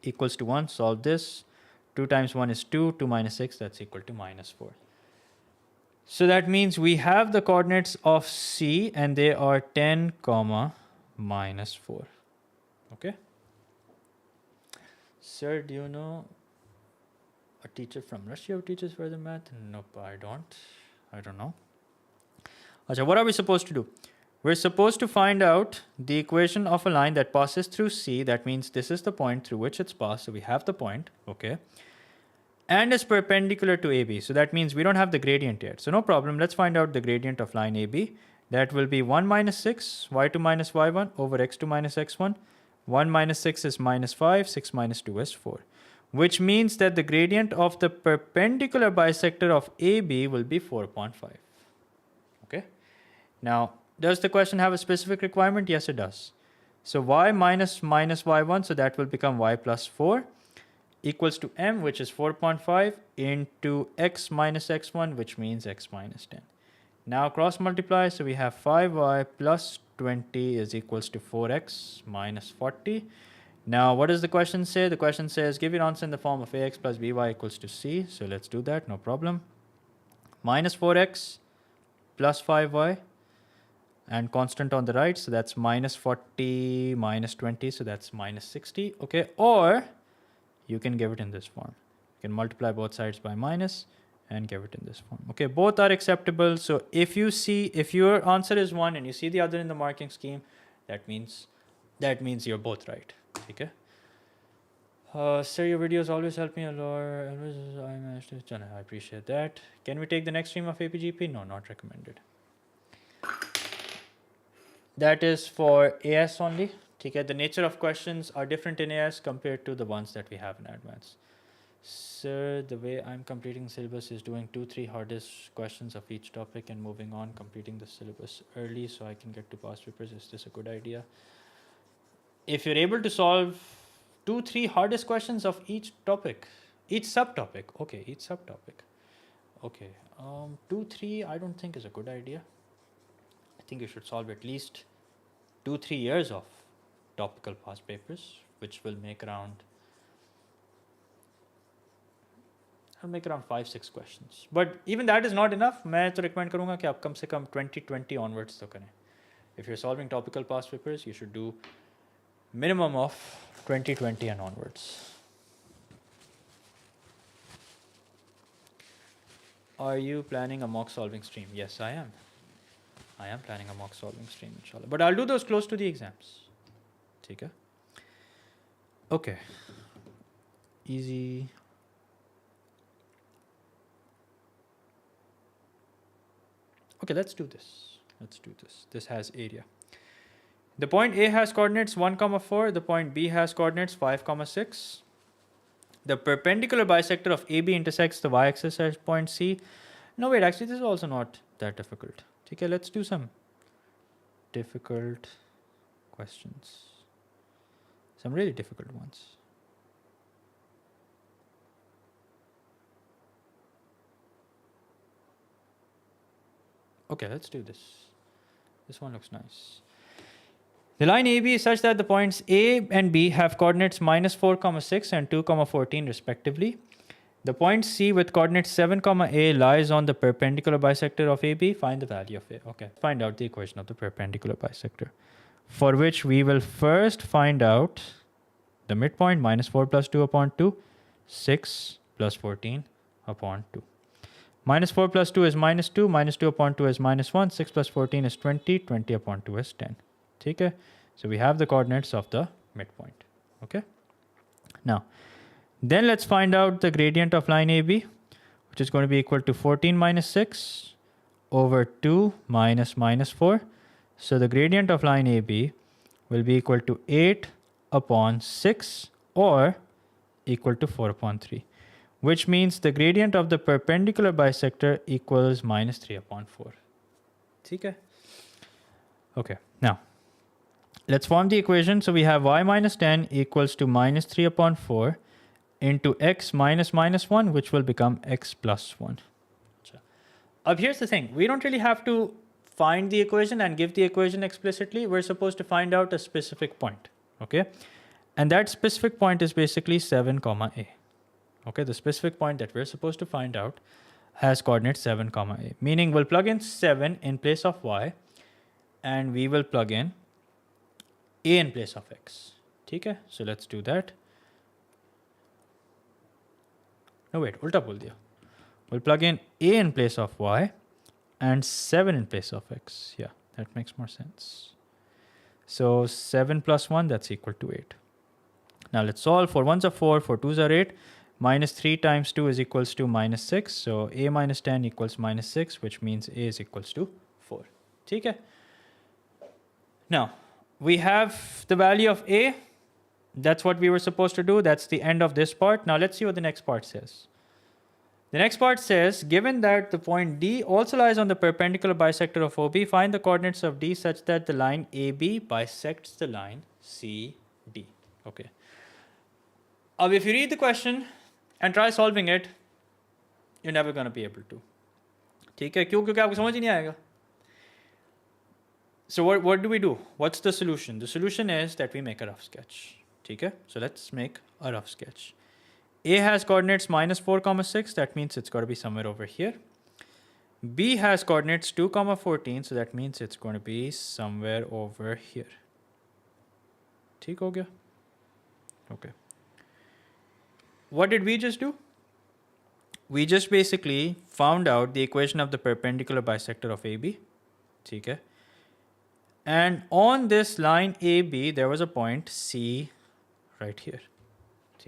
equals to 1. Solve this. 2 times 1 is 2. 2 minus 6, that's equal to minus 4. So that means we have the coordinates of C and they are 10, minus 4. Okay. Sir, do you know a teacher from Russia who teaches further math? Nope, I don't know. Okay, what are we supposed to do? We're supposed to find out the equation of a line that passes through C. That means this is the point through which it's passed. So we have the point, okay? And is perpendicular to AB. So that means we don't have the gradient yet. So no problem. Let's find out the gradient of line AB. That will be 1 minus 6, y2 minus y1 over x2 minus x1. 1 minus 6 is minus 5, 6 minus 2 is 4. Which means that the gradient of the perpendicular bisector of AB will be 4 upon 5. Okay? Now, does the question have a specific requirement? Yes, it does. So y minus y1, so that will become y plus 4 equals to m, which is 4.5 into x minus x1, which means x minus 10. Now cross multiply, so we have 5y plus 20 is equals to 4x minus 40. Now what does the question say? The question says give your answer in the form of ax plus by equals to c. So let's do that, no problem. Minus 4x plus 5y and constant on the right, so that's minus 40 minus 20, so that's minus 60. Okay, or you can give it in this form. You can multiply both sides by minus and give it in this form. Okay, both are acceptable. So if your answer is 1 and you see the other in the marking scheme, that means you're both right. Okay. Sir, your videos always help me a lot. I appreciate that. Can we take the next stream of APGP? No, not recommended. That is for AS only. Okay, the nature of questions are different in AS compared to the ones that we have in advanced. Sir, the way I'm completing syllabus is doing 2-3 hardest questions of each topic and moving on, completing the syllabus early so I can get to past papers. Is this a good idea? If you're able to solve 2-3 hardest questions of each topic, each subtopic. Okay, 2-3 I don't think is a good idea. I think you should solve at least 2-3 years of topical past papers, which will make around 5-6 questions. But even that is not enough. मैं तो recommend करूँगा कि आप कम से कम 2020 onwards तो करें. If you're solving topical past papers, you should do minimum of 2020 and onwards. Are you planning a mock solving stream? Yes, I am. I am planning a mock solving stream, inshallah. But I'll do those close to the exams. Okay. Okay. Easy. Okay, let's do this. This has area. The point A has coordinates 1, 4. The point B has coordinates 5, 6. The perpendicular bisector of AB intersects the y-axis at point C. No, wait, actually, this is also not that difficult. Okay, let's do some difficult questions. Some really difficult ones. Okay, let's do this. This one looks nice. The line AB is such that the points A and B have coordinates minus 4, 6 and 2, 14 respectively. The point C with coordinates 7, A lies on the perpendicular bisector of AB. Find the value of A. Okay, find out the equation of the perpendicular bisector, for which we will first find out the midpoint, minus 4 plus 2 upon 2, 6 plus 14 upon 2. Minus 4 plus 2 is minus 2, minus 2 upon 2 is minus 1, 6 plus 14 is 20, 20 upon 2 is 10. Okay, so we have the coordinates of the midpoint. Okay, now then let's find out the gradient of line AB, which is going to be equal to 14 minus 6 over 2 minus 4. So the gradient of line AB will be equal to 8 upon 6 or equal to 4 upon 3, which means the gradient of the perpendicular bisector equals minus 3 upon 4. Okay. Okay, now let's form the equation. So we have y minus 10 equals to minus 3 upon 4 into x minus 1, which will become x plus 1. Here's the thing. We don't really have to find the equation and give the equation explicitly. We're supposed to find out a specific point. Okay. And that specific point is basically 7, A. Okay. The specific point that we're supposed to find out has coordinates 7, A. Meaning we'll plug in 7 in place of y and we will plug in a in place of x. Okay. So let's do that. No, wait, ulta bol diya. We'll plug in a in place of y and 7 in place of x. Yeah, that makes more sense. So 7 plus 1, that's equal to 8. Now let's solve. For 1s are 4, for 2s are 8. Minus 3 times 2 is equals to minus 6. So a minus 10 equals minus 6, which means a is equals to 4. Okay. Now, we have the value of a. That's what we were supposed to do. That's the end of this part. Now let's see what the next part says. The next part says, given that the point D also lies on the perpendicular bisector of OB, find the coordinates of D such that the line AB bisects the line CD. Okay. Now, if you read the question and try solving it, you're never going to be able to. ठीक है क्यों क्योंकि आपको समझ ही नहीं आएगा. So what do we do? What's the solution? The solution is that we make a rough sketch. ठीक है? So let's make a rough sketch. A has coordinates minus 4, 6. That means it's got to be somewhere over here. B has coordinates 2, 14. So that means it's going to be somewhere over here. ठीक हो गया? Okay. What did we just do? We just basically found out the equation of the perpendicular bisector of AB. Okay. And on this line AB, there was a point C right here.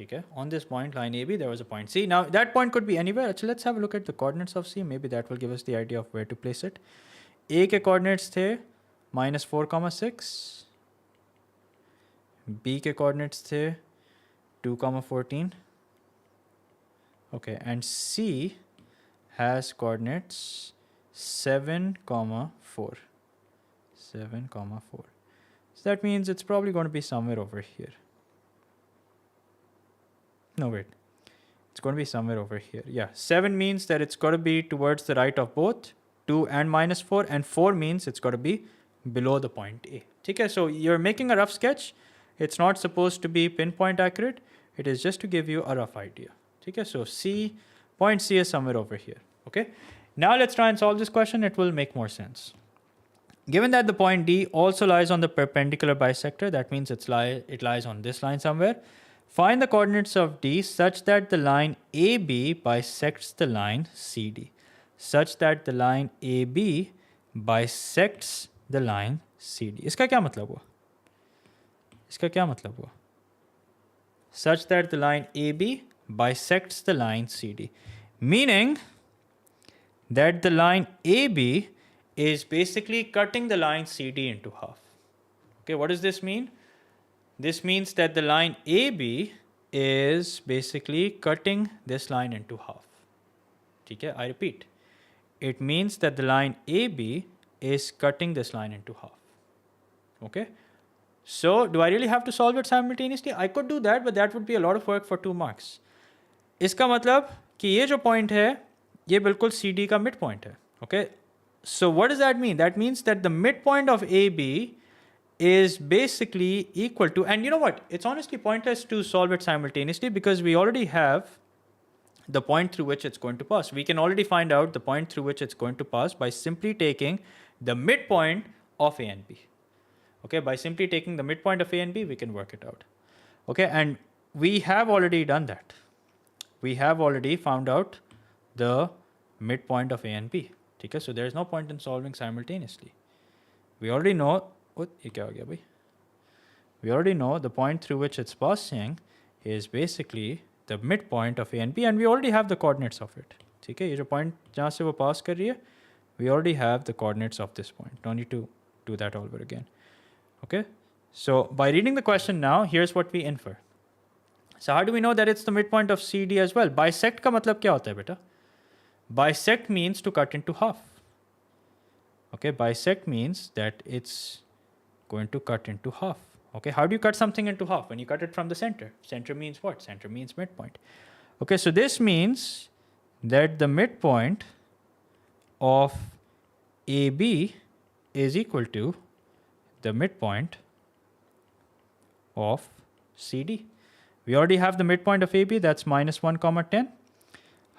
Okay. On this point, line AB, there was a point C. Now, that point could be anywhere. So let's have a look at the coordinates of C. Maybe that will give us the idea of where to place it. A के coordinates थे minus 4, 6. B के coordinates थे 2, 14. Okay, and C has coordinates 7, 4. 7, 4. So that means it's probably going to be somewhere over here. No, wait. It's going to be somewhere over here. Yeah, 7 means that it's got to be towards the right of both 2 and minus 4. And 4 means it's got to be below the point A. Okay, so you're making a rough sketch. It's not supposed to be pinpoint accurate. It is just to give you a rough idea. Okay, so point C is somewhere over here. Okay, now let's try and solve this question. It will make more sense. Given that the point D also lies on the perpendicular bisector, that means it lies on this line somewhere. Find the coordinates of D such that the line AB bisects the line CD. Such that the line AB bisects the line CD. इसका क्या मतलब हुआ? इसका क्या मतलब हुआ? Such that the line AB bisects the line CD. Meaning that the line AB is basically cutting the line CD into half. Okay, what does this mean? This means that the line AB is basically cutting this line into half. Okay, I repeat. It means that the line AB is cutting this line into half. Okay. So, do I really have to solve it simultaneously? I could do that, but that would be a lot of work for 2 marks. इसका मतलब कि ये जो point है, ये बिल्कुल CD का midpoint है. Okay. So, what does that mean? That means that the midpoint of AB is basically equal to, and you know what? It's honestly pointless to solve it simultaneously because we already have the point through which it's going to pass. We can already find out the point through which it's going to pass by simply taking the midpoint of A and B. Okay, by simply taking the midpoint of A and B, we can work it out. Okay, and we have already done that. We have already found out the midpoint of A and B. Okay, so there is no point in solving simultaneously. We already know, we already know the point through which it's passing is basically the midpoint of A and B, and we already have the coordinates of it. Okay, this point जहाँ से वो pass कर रही है, we already have the coordinates of this point. Don't need to do that all over again. Okay, so by reading the question now, here's what we infer. So how do we know that it's the midpoint of CD as well? Bisect का मतलब क्या होता है बेटा? Bisect means to cut into half. Okay, bisect means that it's going to cut into half. Okay, how do you cut something into half? When you cut it from the center. Center means what? Center means midpoint. Okay, so this means that the midpoint of AB is equal to the midpoint of CD. We already have the midpoint of AB, that's minus 1, 10.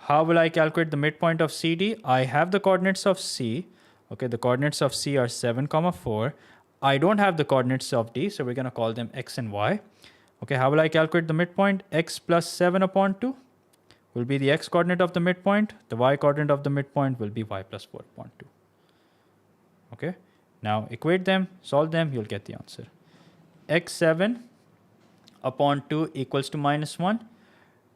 How will I calculate the midpoint of CD? I have the coordinates of C. Okay, the coordinates of C are 7, 4. I don't have the coordinates of D, so we're going to call them X and Y. Okay, how will I calculate the midpoint? X plus 7 upon 2. will be the x coordinate of the midpoint. The y coordinate of the midpoint will be y plus 4 upon 2. Okay. Now equate them, solve them, you'll get the answer. X7 upon 2 equals to minus 1.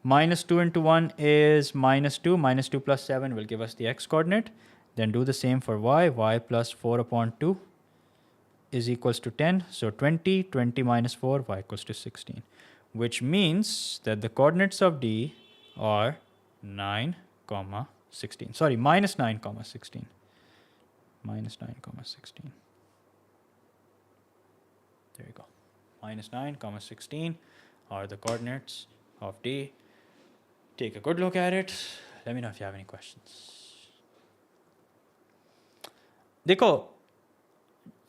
Minus 2 into 1 is minus 2. Minus 2 plus 7 will give us the x coordinate. Then do the same for y. Y plus 4 upon 2 is equals to 10. So 20. 20 minus 4, y equals to 16. Which means that the coordinates of D are 9, 16. Sorry, minus 9, 16. Minus 9, 16. There you go. Minus 9, 16 are the coordinates of D. Take a good look at it. Let me know if you have any questions. देखो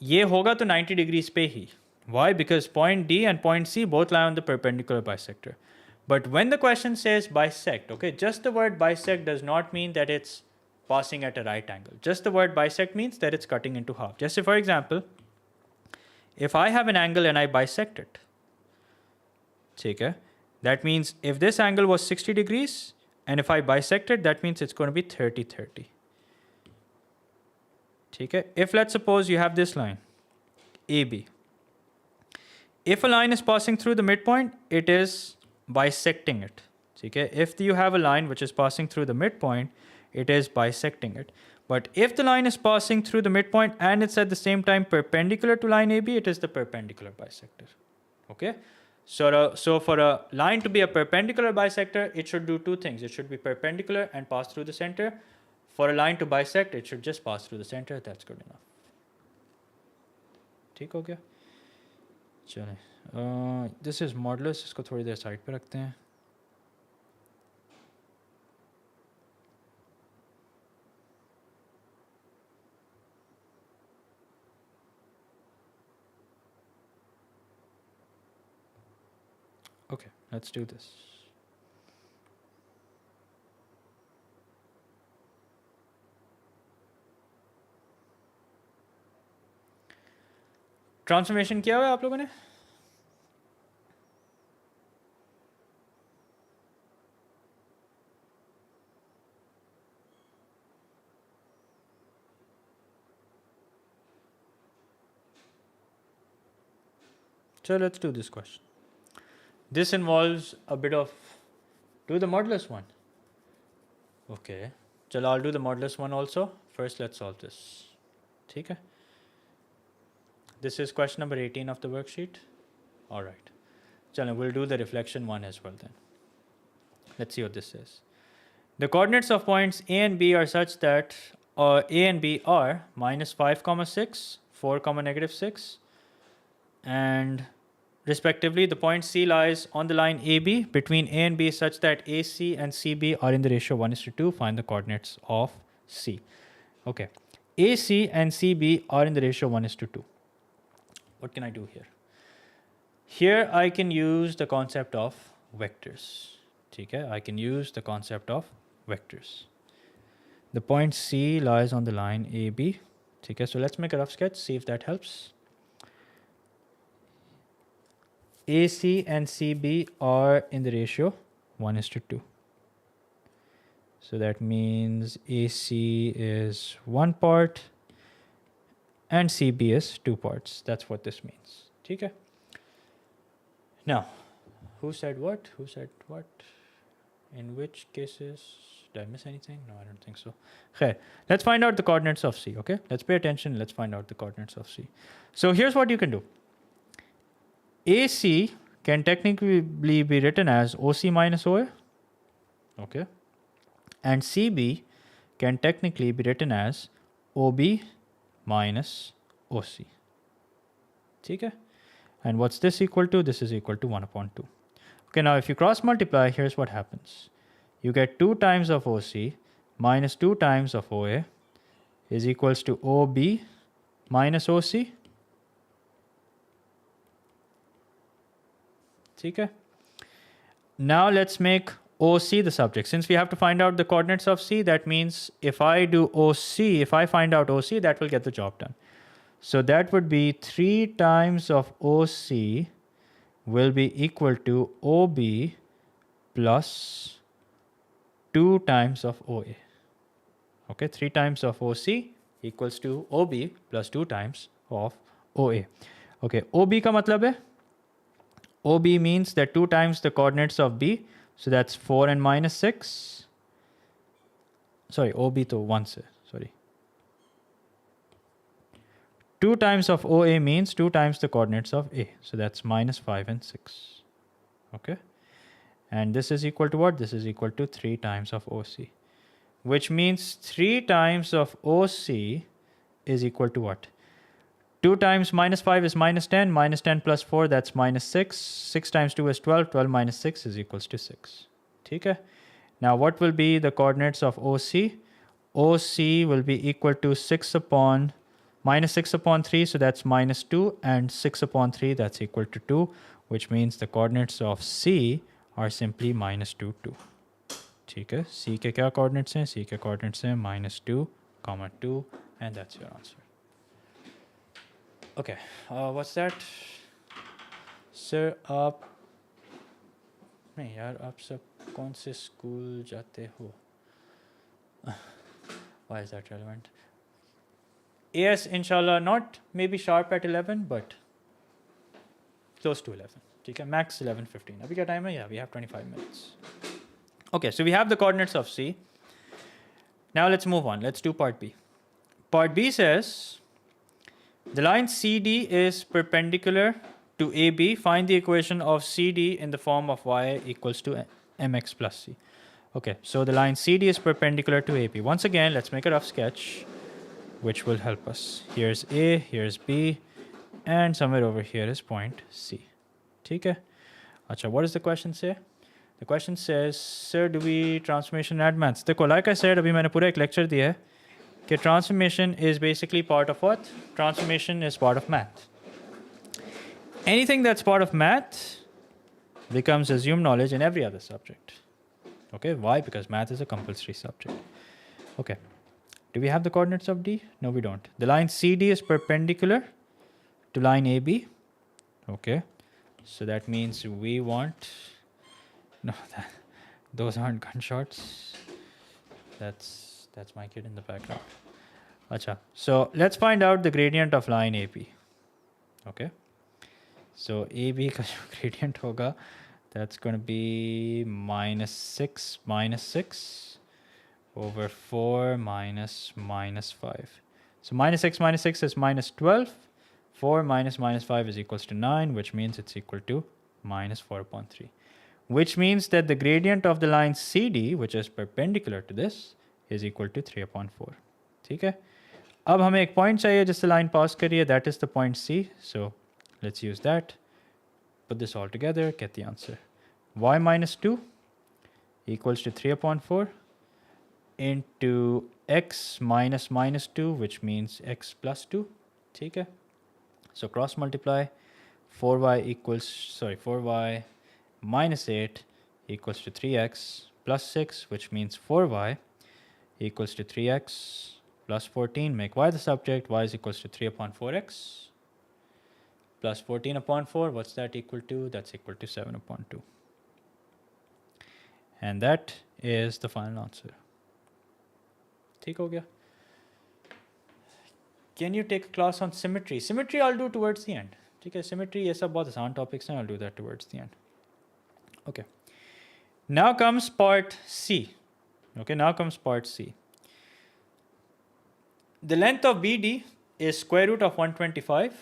ये होगा तो 90 degrees पे ही. Why? Because point D and point C both lie on the perpendicular bisector. But when the question says bisect, okay, just the word bisect does not mean that it's passing at a right angle. Just the word bisect means that it's cutting into half. Just say, for example, if I have an angle and I bisect it, okay, that means if this angle was 60 degrees and if I bisect it, that means it's going to be 30, 30. Okay? If let's suppose you have this line, AB. If a line is passing through the midpoint, it is bisecting it. Okay? If you have a line which is passing through the midpoint, it is bisecting it. But if the line is passing through the midpoint and it's at the same time perpendicular to line AB, it is the perpendicular bisector. Okay? So for a line to be a perpendicular bisector, it should do two things. It should be perpendicular and pass through the center. For a line to bisect, it should just pass through the center. That's good enough. ठीक हो गया? चलें. This is modulus. इसको थोड़ी देर side पे रखते हैं. Okay, let's do this. Transformation किया हुआ है आप लोगों ने? So let's do this question. This involves a bit of, do the modulus one. Okay. Chalo, I'll do the modulus one also. First, let's solve this. Okay. This is question number 18 of the worksheet. All right. Chalo, we'll do the reflection one as well then. Let's see what this says. The coordinates of points A and B are such that A and B are minus 5, 6, 4, negative 6, and respectively, the point C lies on the line AB between A and B such that AC and CB are in the ratio 1:2. Find the coordinates of C. Okay. AC and CB are in the ratio 1:2. What can I do here? Here I can use the concept of vectors. Okay? I can use the concept of vectors. The point C lies on the line AB. Okay? So let's make a rough sketch, see if that helps. AC and CB are in the ratio 1:2. So that means AC is 1 part and CB is 2 parts. That's what this means. Okay? Now, who said what? Who said what? In which cases? Did I miss anything? No, I don't think so. Okay, let's find out the coordinates of C. Okay? Let's pay attention. Let's find out the coordinates of C. So here's what you can do. AC can technically be written as OC minus OA. Okay. And CB can technically be written as OB minus OC. Okay. And what's this equal to? This is equal to 1/2. Okay, now if you cross multiply, here's what happens. You get 2 times of OC minus 2 times of OA is equals to OB minus OC. Okay. Now let's make OC the subject. Since we have to find out the coordinates of C, that means if I do OC, if I find out OC, that will get the job done. So that would be 3 times of OC will be equal to OB plus 2 times of OA. Okay, 3 times of OC equals to OB plus 2 times of OA. Okay, OB का मतलब है, OB means that 2 times the coordinates of B, so that's 4 and minus 6. Sorry, OB to 1 se, sorry. 2 times of OA means 2 times the coordinates of A, so that's minus 5 and 6. Okay, and this is equal to what? This is equal to 3 times of OC, which means 3 times of OC is equal to what? 2 times minus 5 is minus 10. Minus 10 plus 4, that's minus 6. 6 times 2 is 12. 12 minus 6 is equals to 6. Okay? Now, what will be the coordinates of OC? OC will be equal to 6 upon minus 6 upon 3. So that's minus 2. And 6 upon 3, that's equal to 2. Which means the coordinates of C are simply minus 2, 2. Okay? C के क्या coordinates हैं? C के coordinates हैं minus 2, comma 2. And that's your answer. Okay, what's that? Sir, आप नहीं यार आप सब कौन से स्कूल जाते हो? Why is that relevant? AS inshallah not maybe sharp at 11 but close to 11. ठीक है, max 11:15. अभी क्या time है? Yeah, we have 25 minutes. Okay, so we have the coordinates of C. Now let's move on. Let's do part B. Part B says the line CD is perpendicular to AB. Find the equation of CD in the form of y equals to mx plus c. Okay, so the line CD is perpendicular to AB. Once again, let's make a rough sketch, which will help us. Here's A, here's B, and somewhere over here is point C. Okay? Acha, what does the question say? The question says, sir, do we transformation add maths? देखो, like I said, अभी मैंने पूरा एक lecture दिया है कि transformation is basically part of what? Transformation is part of math. Anything that's part of math becomes assumed knowledge in every other subject. Okay, why? Because math is a compulsory subject. Okay, do we have the coordinates of D? No, we don't. The line CD is perpendicular to line AB. Okay, so that means we want, no, those aren't gunshots. That's my kid in the background. Acha. So let's find out the gradient of line AB. Okay. So AB ka jo gradient hoga, that's going to be minus 6 over 4 minus 5. So minus 6 is minus 12. 4 minus 5 is equals to 9, which means it's equal to minus 4 upon 3. Which means that the gradient of the line CD, which is perpendicular to this, is equal to 3 upon 4. ठीक है? अब हमें एक point चाहिए जिससे line pass करिए, that is the point C. So let's use that. Put this all together, get the answer. Y minus 2 equals to 3 upon 4 into x minus 2, which means x plus 2. ठीक है? So cross multiply. 4y minus 8 equals to 3x plus 6, which means 4y equals to 3x plus 14. Make y the subject. Y is equals to 3 upon 4x plus 14 upon 4. What's that equal to? That's equal to 7 upon 2. And that is the final answer. ठीक हो गया? Can you take a class on symmetry? Symmetry I'll do towards the end. ठीक है? Symmetry ये सब बहुत आसान topics हैं. I'll do that towards the end. Okay. Now comes part C. Okay, now comes part C. The length of BD is square root of 125.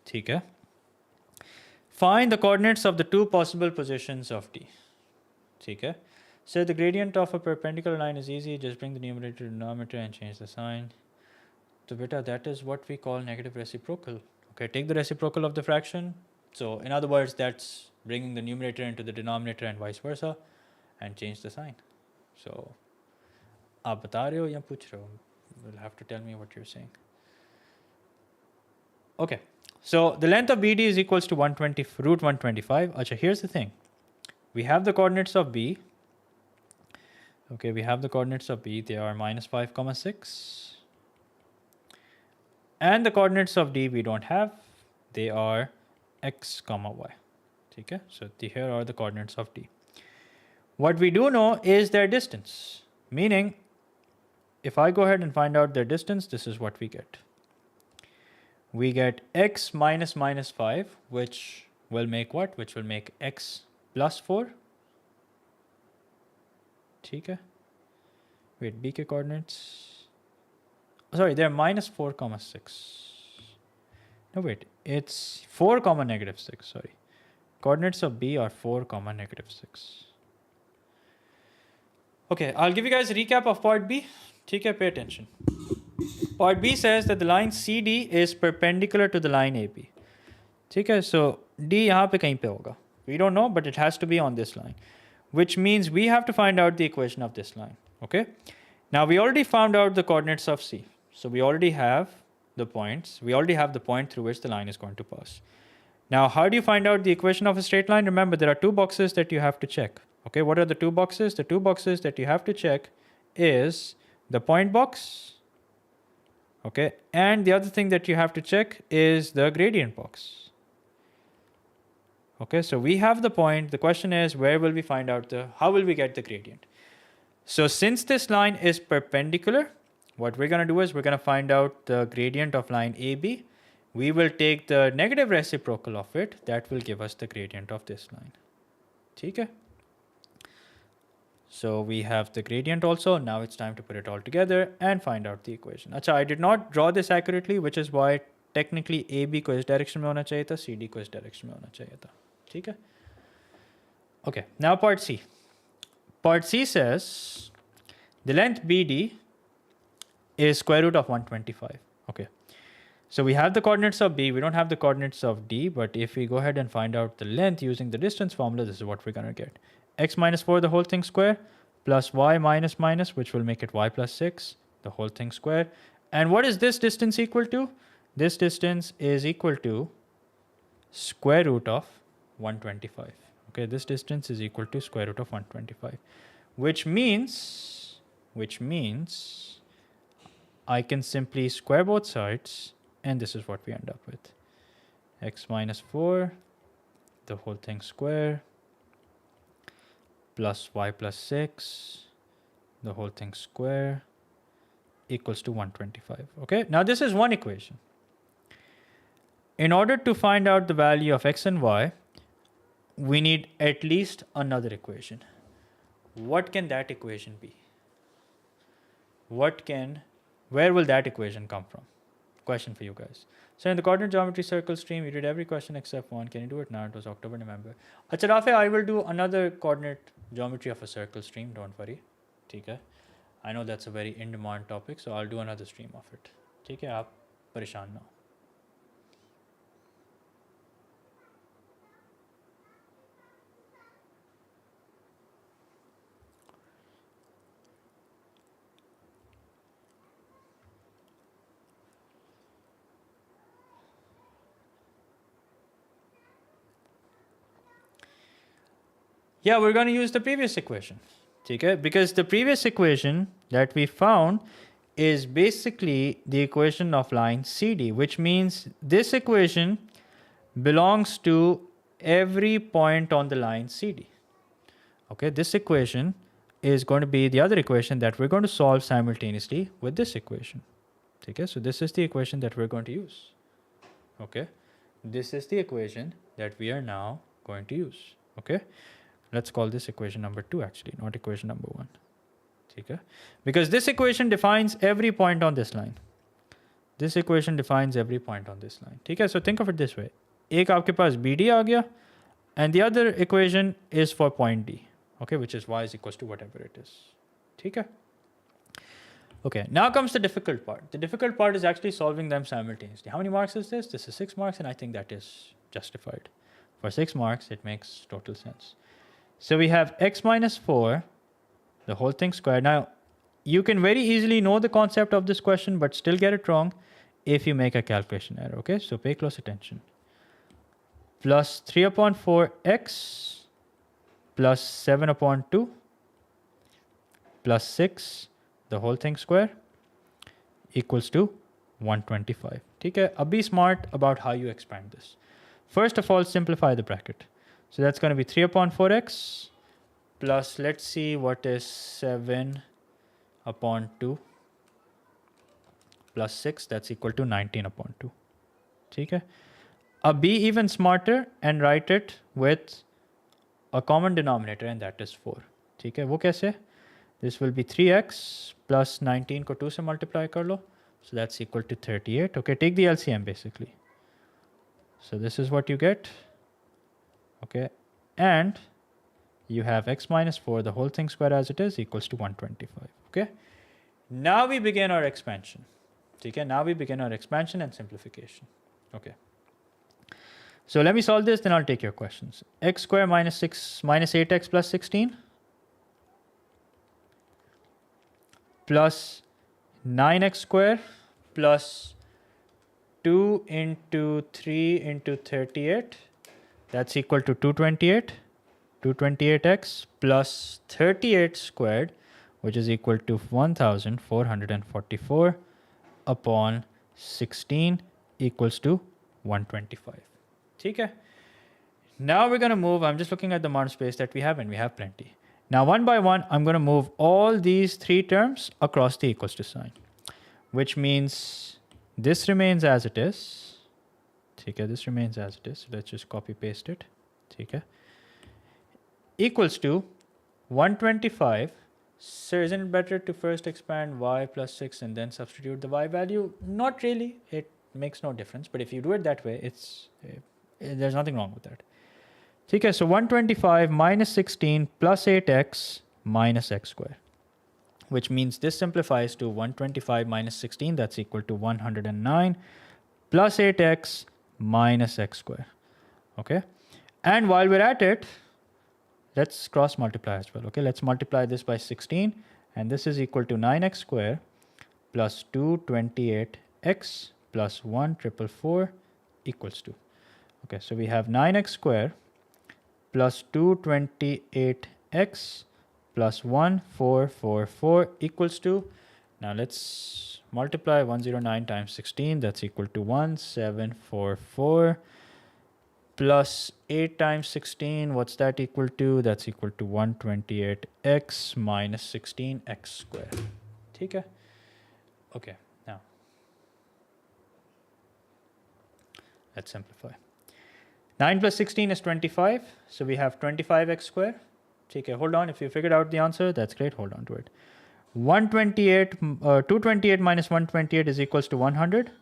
ठीक है? Find the coordinates of the two possible positions of D. ठीक है? So the gradient of a perpendicular line is easy. Just bring the numerator to denominator and change the sign. So beta, that is what we call negative reciprocal. Okay, take the reciprocal of the fraction. So in other words, that's bringing the numerator into the denominator and vice versa, and change the sign. So, आप बता रहे हो या पूछ रहे हो? You'll have to tell me what you're saying. Okay, so the length of BD is equals to root 125. Acha, here's the thing. We have the coordinates of B. Okay, we have the coordinates of B. They are minus 5, 6. And the coordinates of D we don't have. They are x, y. Okay, so here are the coordinates of D. What we do know is their distance. Meaning, if I go ahead and find out their distance, this is what we get. We get x minus minus 5, which will make what? Which will make x plus 4. Okay. Wait, b ke coordinates. Sorry, they're minus 4 comma 6. No, wait, it's 4 comma negative 6. Sorry. Coordinates of b are 4 comma negative 6. Okay, I'll give you guys a recap of part B. Okay, pay attention. Part B says that the line CD is perpendicular to the line AB. Okay, so D यहाँ पे कहीं पे होगा. We don't know, but it has to be on this line, which means we have to find out the equation of this line. Okay, now we already found out the coordinates of C, so we already have the points. We already have the point through which the line is going to pass. Now, how do you find out the equation of a straight line? Remember, there are two boxes that you have to check. Okay, what are the two boxes? The two boxes that you have to check is the point box. Okay, and the other thing that you have to check is the gradient box. Okay, so we have the point. The question is, where will we find out how will we get the gradient? So since this line is perpendicular, what we're going to do is we're going to find out the gradient of line AB. We will take the negative reciprocal of it. That will give us the gradient of this line. Okay. So we have the gradient also. Now it's time to put it all together and find out the equation. Acha, I did not draw this accurately, which is why technically AB को इस direction में होना चाहिए था, CD को इस direction में होना चाहिए था. ठीक है? Okay, now part C. Part C says the length BD is square root of 125. Okay. So we have the coordinates of B, we don't have the coordinates of D, but if we go ahead and find out the length using the distance formula, this is what we're going to get. X minus 4, the whole thing square, plus y minus minus, which will make it y plus 6, the whole thing square. And what is this distance equal to? This distance is equal to square root of 125. Okay, this distance is equal to square root of 125, which means I can simply square both sides, and this is what we end up with. X minus 4, the whole thing square, plus y plus 6, the whole thing square, equals to 125. Okay, now this is one equation. In order to find out the value of x and y, we need at least another equation. What can that equation be? Where will that equation come from? Question for you guys. So in the coordinate geometry circle stream, you did every question except one. Can you do it now? It was October, November. Acha Rafe, I will do another coordinate geometry of a circle stream. Don't worry. Okay. I know that's a very in-demand topic, so I'll do another stream of it. Okay, aap pareshan na ho. Yeah, we're going to use the previous equation. Okay? Because the previous equation that we found is basically the equation of line CD, which means this equation belongs to every point on the line CD. Okay, this equation is going to be the other equation that we're going to solve simultaneously with this equation. Okay, so this is the equation that we're going to use. Okay, this is the equation that we are now going to use. Okay. Let's call this equation number 2 actually, not equation number 1. Okay? Because this equation defines every point on this line. This equation defines every point on this line. Okay? So think of it this way. एक आपके पास BD आ गया, and the other equation is for point D. Okay, which is y is equals to whatever it is. Okay? Okay, now comes the difficult part. The difficult part is actually solving them simultaneously. How many marks is this? This is 6 marks, and I think that is justified. For 6 marks, it makes total sense. So we have x minus 4, the whole thing squared. Now, you can very easily know the concept of this question, but still get it wrong if you make a calculation error. Okay, so pay close attention. Plus 3 upon 4x plus 7 upon 2 plus 6, the whole thing square, equals to 125. Okay, be smart about how you expand this. First of all, simplify the bracket. So that's going to be 3 upon 4x plus, let's see, what is 7 upon 2 plus 6, that's equal to 19 upon 2. Okay? Be even smarter and write it with a common denominator, and that is 4. Okay? वो कैसे? This will be 3x plus 19 को 2 से multiply कर लो. So that's equal to 38. Okay, take the LCM basically. So this is what you get. Okay, and you have x minus 4, the whole thing square as it is, equals to 125. Okay, now we begin our expansion. Okay, now we begin our expansion and simplification. Okay, so let me solve this, then I'll take your questions. X square minus 8x plus 16 plus 9x square plus 2 into 3 into 38, that's equal to 228. 228x plus 38 squared, which is equal to 1444 upon 16 equals to 125. Okay. Now we're going to move, I'm just looking at the amount of space that we have, and we have plenty. Now one by one, I'm going to move all these 3 terms across the equals to sign, which means this remains as it is. Okay, this remains as it is. So let's just copy paste it. Okay. Equals to 125. So isn't it better to first expand y plus 6 and then substitute the y value? Not really. It makes no difference. But if you do it that way, there's nothing wrong with that. Okay, so 125 minus 16 plus 8x minus x square, which means this simplifies to 125 minus 16, that's equal to 109 plus 8x minus x square. Okay, and while we're at it, let's cross multiply as well. Okay, let's multiply this by 16, and this is equal to 9x square plus 228x plus 1444 equals to. Okay, so we have 9x square plus 228x plus 1444 equals to, now let's multiply 109 times 16, that's equal to 1744 plus 8 times 16, what's that equal to? That's equal to 128x minus 16x squared. Okay? Okay, now let's simplify. 9 plus 16 is 25, so we have 25x squared. Okay, hold on, if you figured out the answer, that's great, hold on to it. 228 minus 128 is equals to 100.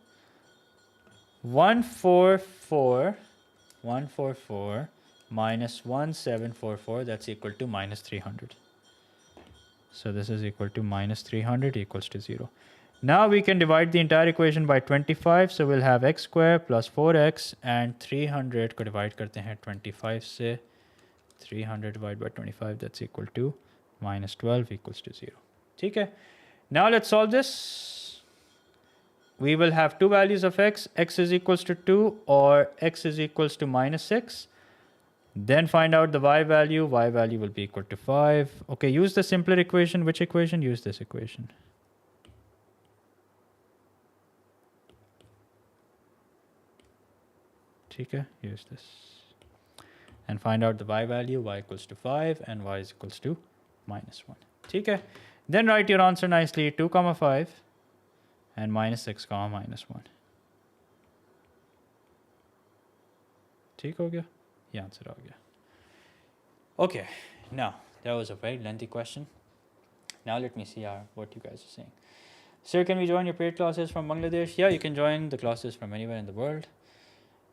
144 minus 1744, that's equal to minus 300. So this is equal to minus 300 equals to 0. Now we can divide the entire equation by 25. So we'll have x square plus 4x and 300 को divide करते हैं 25 से. 300 divided by 25, that's equal to minus 12 equals to 0. Okay. Now let's solve this. We will have two values of x is equals to 2 or x is equals to minus 6. Then find out the y value will be equal to 5. Okay, use the simpler equation. Which equation? Use this equation. Okay, use this. And find out the y value, y equals to 5 and y is equals to minus 1. Okay, then write your answer nicely, 2 comma 5 and minus 6 comma minus 1. ठीक हो गया? ये answer आ गया. Okay, now that was a very lengthy question. Now let me see what you guys are saying. Sir, can we join your paid classes from Bangladesh? Yeah, you can join the classes from anywhere in the world.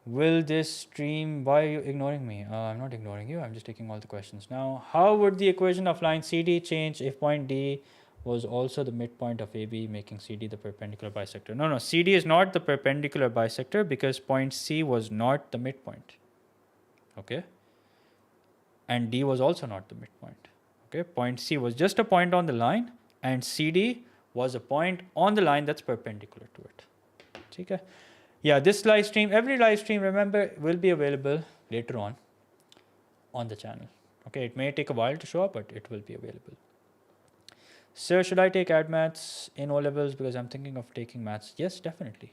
Will this stream, why are you ignoring me? I'm not ignoring you, I'm just taking all the questions now. How would the equation of line CD change if point D was also the midpoint of AB, making CD the perpendicular bisector? No, CD is not the perpendicular bisector because point C was not the midpoint. Okay? And D was also not the midpoint. Okay? Point C was just a point on the line and CD was a point on the line that's perpendicular to it. Okay? Yeah, this live stream, every live stream, remember, will be available later on the channel. Okay, it may take a while to show up, but it will be available. Sir, should I take Add Maths in O-levels because I'm thinking of taking Maths? Yes, definitely.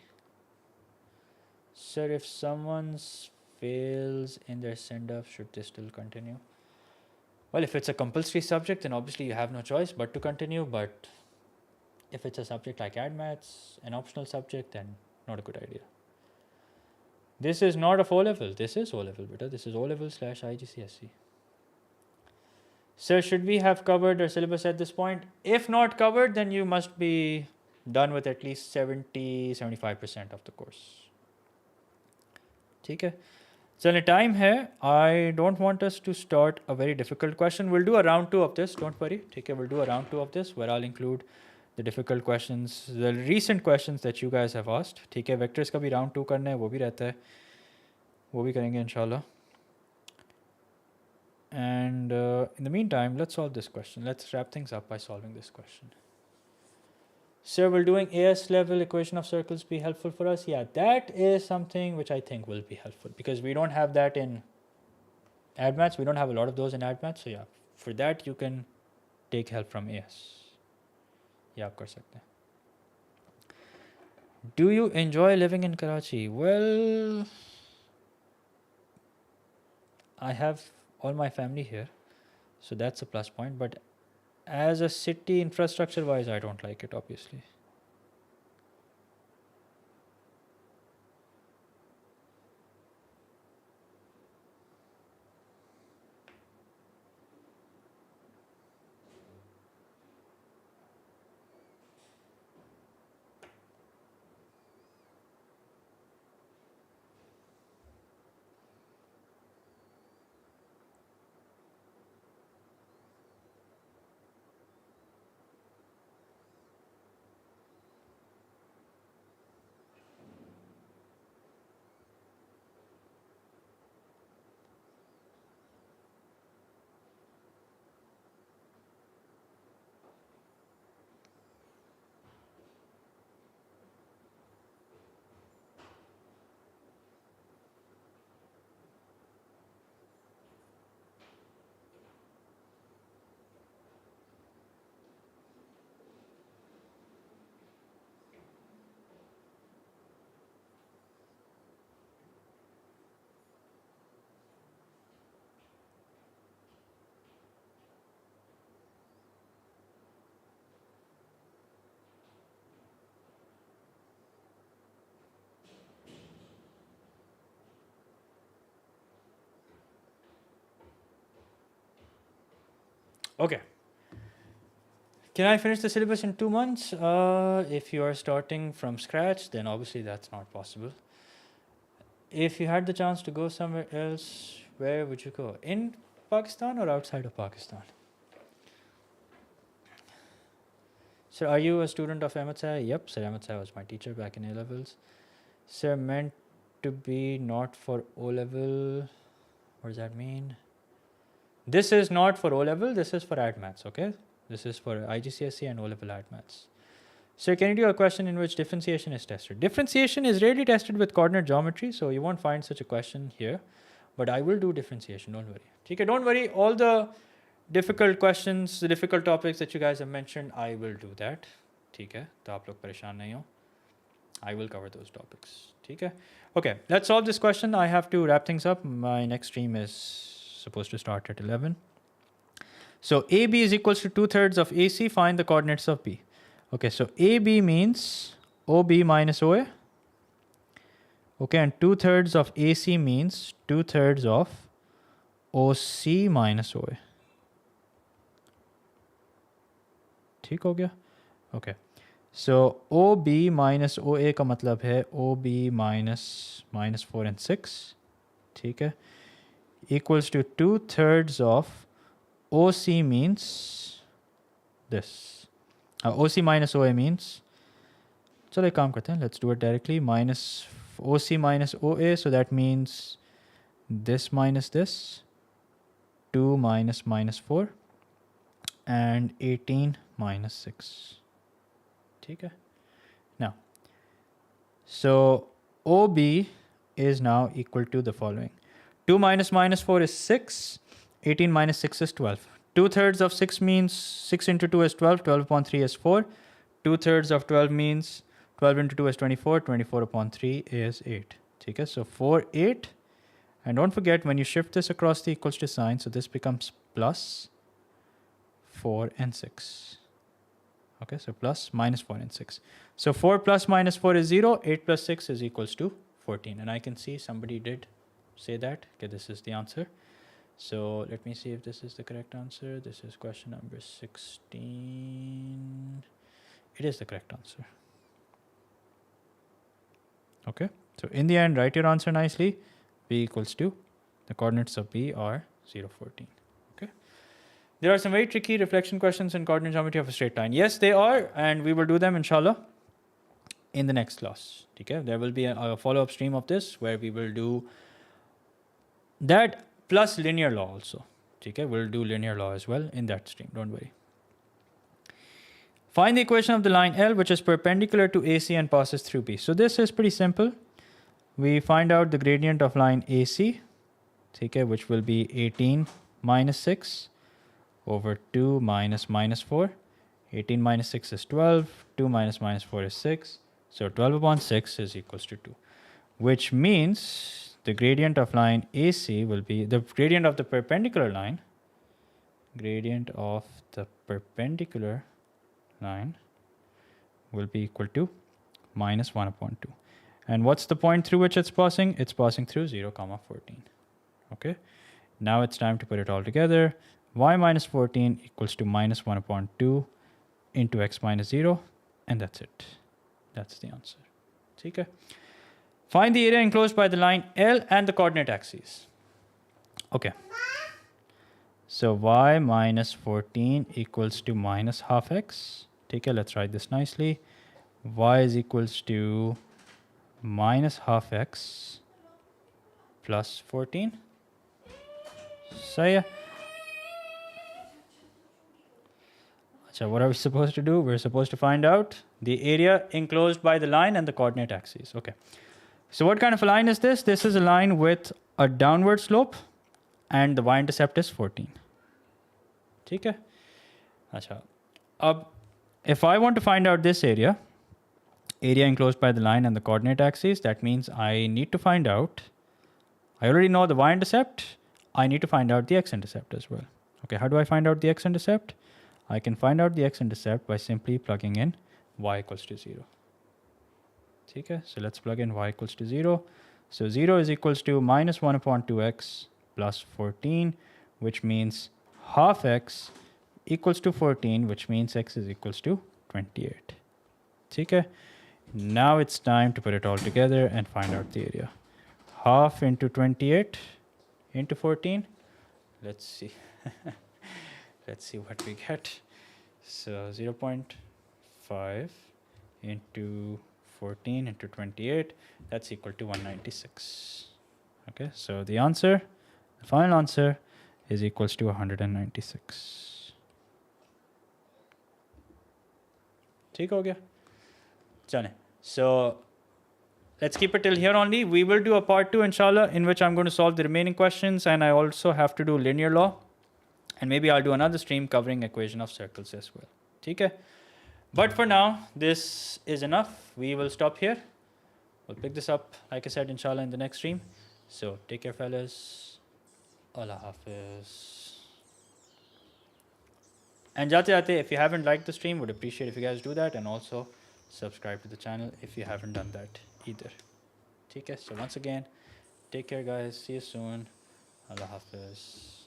Sir, if someone fails in their send-off, should they still continue? Well, if it's a compulsory subject, then obviously you have no choice but to continue, but If it's a subject like AdMaths, an optional subject, then not a good idea. This is not of O-level. This is O-level, beta. This is O-level / IGCSE. Sir, should we have covered our syllabus at this point? If not covered, then you must be done with at least 70-75% of the course. Okay. So the time here, I don't want us to start a very difficult question. We'll do a round 2 of this. Don't worry. Okay, we'll do a round 2 of this where I'll include the difficult questions, the recent questions that you guys have asked. ठीक है, vectors का भी round 2 करना है, वो भी रहता है, वो भी करेंगे इंशाल्लाह. And in the meantime, let's solve this question. Let's wrap things up by solving this question. Sir, will doing AS level equation of circles be helpful for us? Yeah, that is something which I think will be helpful because we don't have that in AdMaths. We don't have a lot of those in AdMaths. So yeah, for that you can take help from AS. Yeah, आप कर सकते हैं. Do you enjoy living in Karachi? Well, I have all my family here, so that's a plus point. But as a city, infrastructure wise, I don't like it, obviously. Okay. Can I finish the syllabus in 2 months? If you are starting from scratch, then obviously that's not possible. If you had the chance to go somewhere else, where would you go? In Pakistan or outside of Pakistan? Sir, are you a student of MHI? Yep, Sir, MHI was my teacher back in A-levels. Sir, meant to be not for O-level. What does that mean? This is not for O-level, this is for AdMaths, okay? This is for IGCSE and O-level AdMaths. So can you do a question in which differentiation is tested? Differentiation is rarely tested with coordinate geometry, so you won't find such a question here. But I will do differentiation, don't worry. Okay, don't worry, all the difficult questions, the difficult topics that you guys have mentioned, I will do that. Okay, तो आप लोग परेशान नहीं हो. I will cover those topics. Okay, okay, let's solve this question. I have to wrap things up. My next stream is supposed to start at 11. So AB is equals to 2/3 of AC. Find the coordinates of B. Okay, so AB means OB minus OA. Okay, and 2/3 of AC means 2/3 of OC minus OA. ठीक हो गया? Okay. So OB minus OA का मतलब है OB minus -4 and 6. ठीक है? Equals to 2/3 of OC means this. OC minus OA means, चलो एक काम करते हैं, let's do it directly. Minus OC minus OA, so that means this minus this, 2 minus -4, and 18 minus 6. ठीक है? Now, so OB is now equal to the following. 2 minus -4 is 6, 18 minus 6 is 12. 2/3 of 6 means 6 into 2 is 12, 12 upon 3 is 4. 2/3 of 12 means 12 into 2 is 24, 24 upon 3 is 8. Okay, so 4, 8. And don't forget when you shift this across the equals to sign, so this becomes plus 4 and 6. Okay, so plus minus 4 and 6. So 4 plus minus 4 is 0. 8 plus 6 is equals to 14. And I can see somebody did say that. Okay, this is the answer. So let me see if this is the correct answer. This is question number 16. It is the correct answer. Okay, so in the end, write your answer nicely. B equals to, the coordinates of B are 0, 14. Okay. There are some very tricky reflection questions in coordinate geometry of a straight line. Yes, they are, and we will do them, inshallah, in the next class. Okay, there will be a follow-up stream of this where we will do that plus linear law also. Okay, we'll do linear law as well in that stream. Don't worry. Find the equation of the line L which is perpendicular to AC and passes through B. So this is pretty simple. We find out the gradient of line AC, okay, which will be 18 minus 6 over 2 minus minus 4. 18 minus 6 is 12. 2 minus minus 4 is 6. So 12 upon 6 is equals to 2. Which means the gradient of line AC will be the gradient of the perpendicular line. Gradient of the perpendicular line will be equal to minus 1 upon 2. And what's the point through which it's passing? It's passing through 0, 14. Okay. Now it's time to put it all together. Y minus 14 equals to minus 1 upon 2 into x minus 0. And that's it. That's the answer. Okay. Find the area enclosed by the line L and the coordinate axes. Okay. So y minus 14 equals to minus half x. Okay, let's write this nicely. Y is equals to minus half x plus 14. So yeah. So what are we supposed to do? We're supposed to find out the area enclosed by the line and the coordinate axes. Okay. So what kind of a line is this? This is a line with a downward slope and the y-intercept is 14. Okay. Achha. If I want to find out this area enclosed by the line and the coordinate axes, that means I need to find out, I already know the y-intercept, I need to find out the x-intercept as well. Okay, how do I find out the x-intercept? I can find out the x-intercept by simply plugging in y equals to 0. Okay, so let's plug in y equals to 0. So 0 is equals to minus 1 upon 2x plus 14, which means half x equals to 14, which means x is equals to 28. Okay. Now it's time to put it all together and find out the area. Half into 28 into 14. Let's see. Let's see what we get. So 0.5 into 14 into 28. That's equal to 196. Okay. So the answer, the final answer is equals to 196. ठीक हो गया चलें so let's keep it till here only. We will do a part 2 inshallah in which I'm going to solve the remaining questions, and I also have to do linear law, and maybe I'll do another stream covering equation of circles as well. Okay, but for now this is enough. We will stop here. We'll pick this up like I said inshallah in the next stream. So take care fellas. Allah Hafiz. And jate, if you haven't liked the stream, would appreciate if you guys do that, and also subscribe to the channel if you haven't done that either. Okay, so once again, take care guys. See you soon. Allah Hafiz.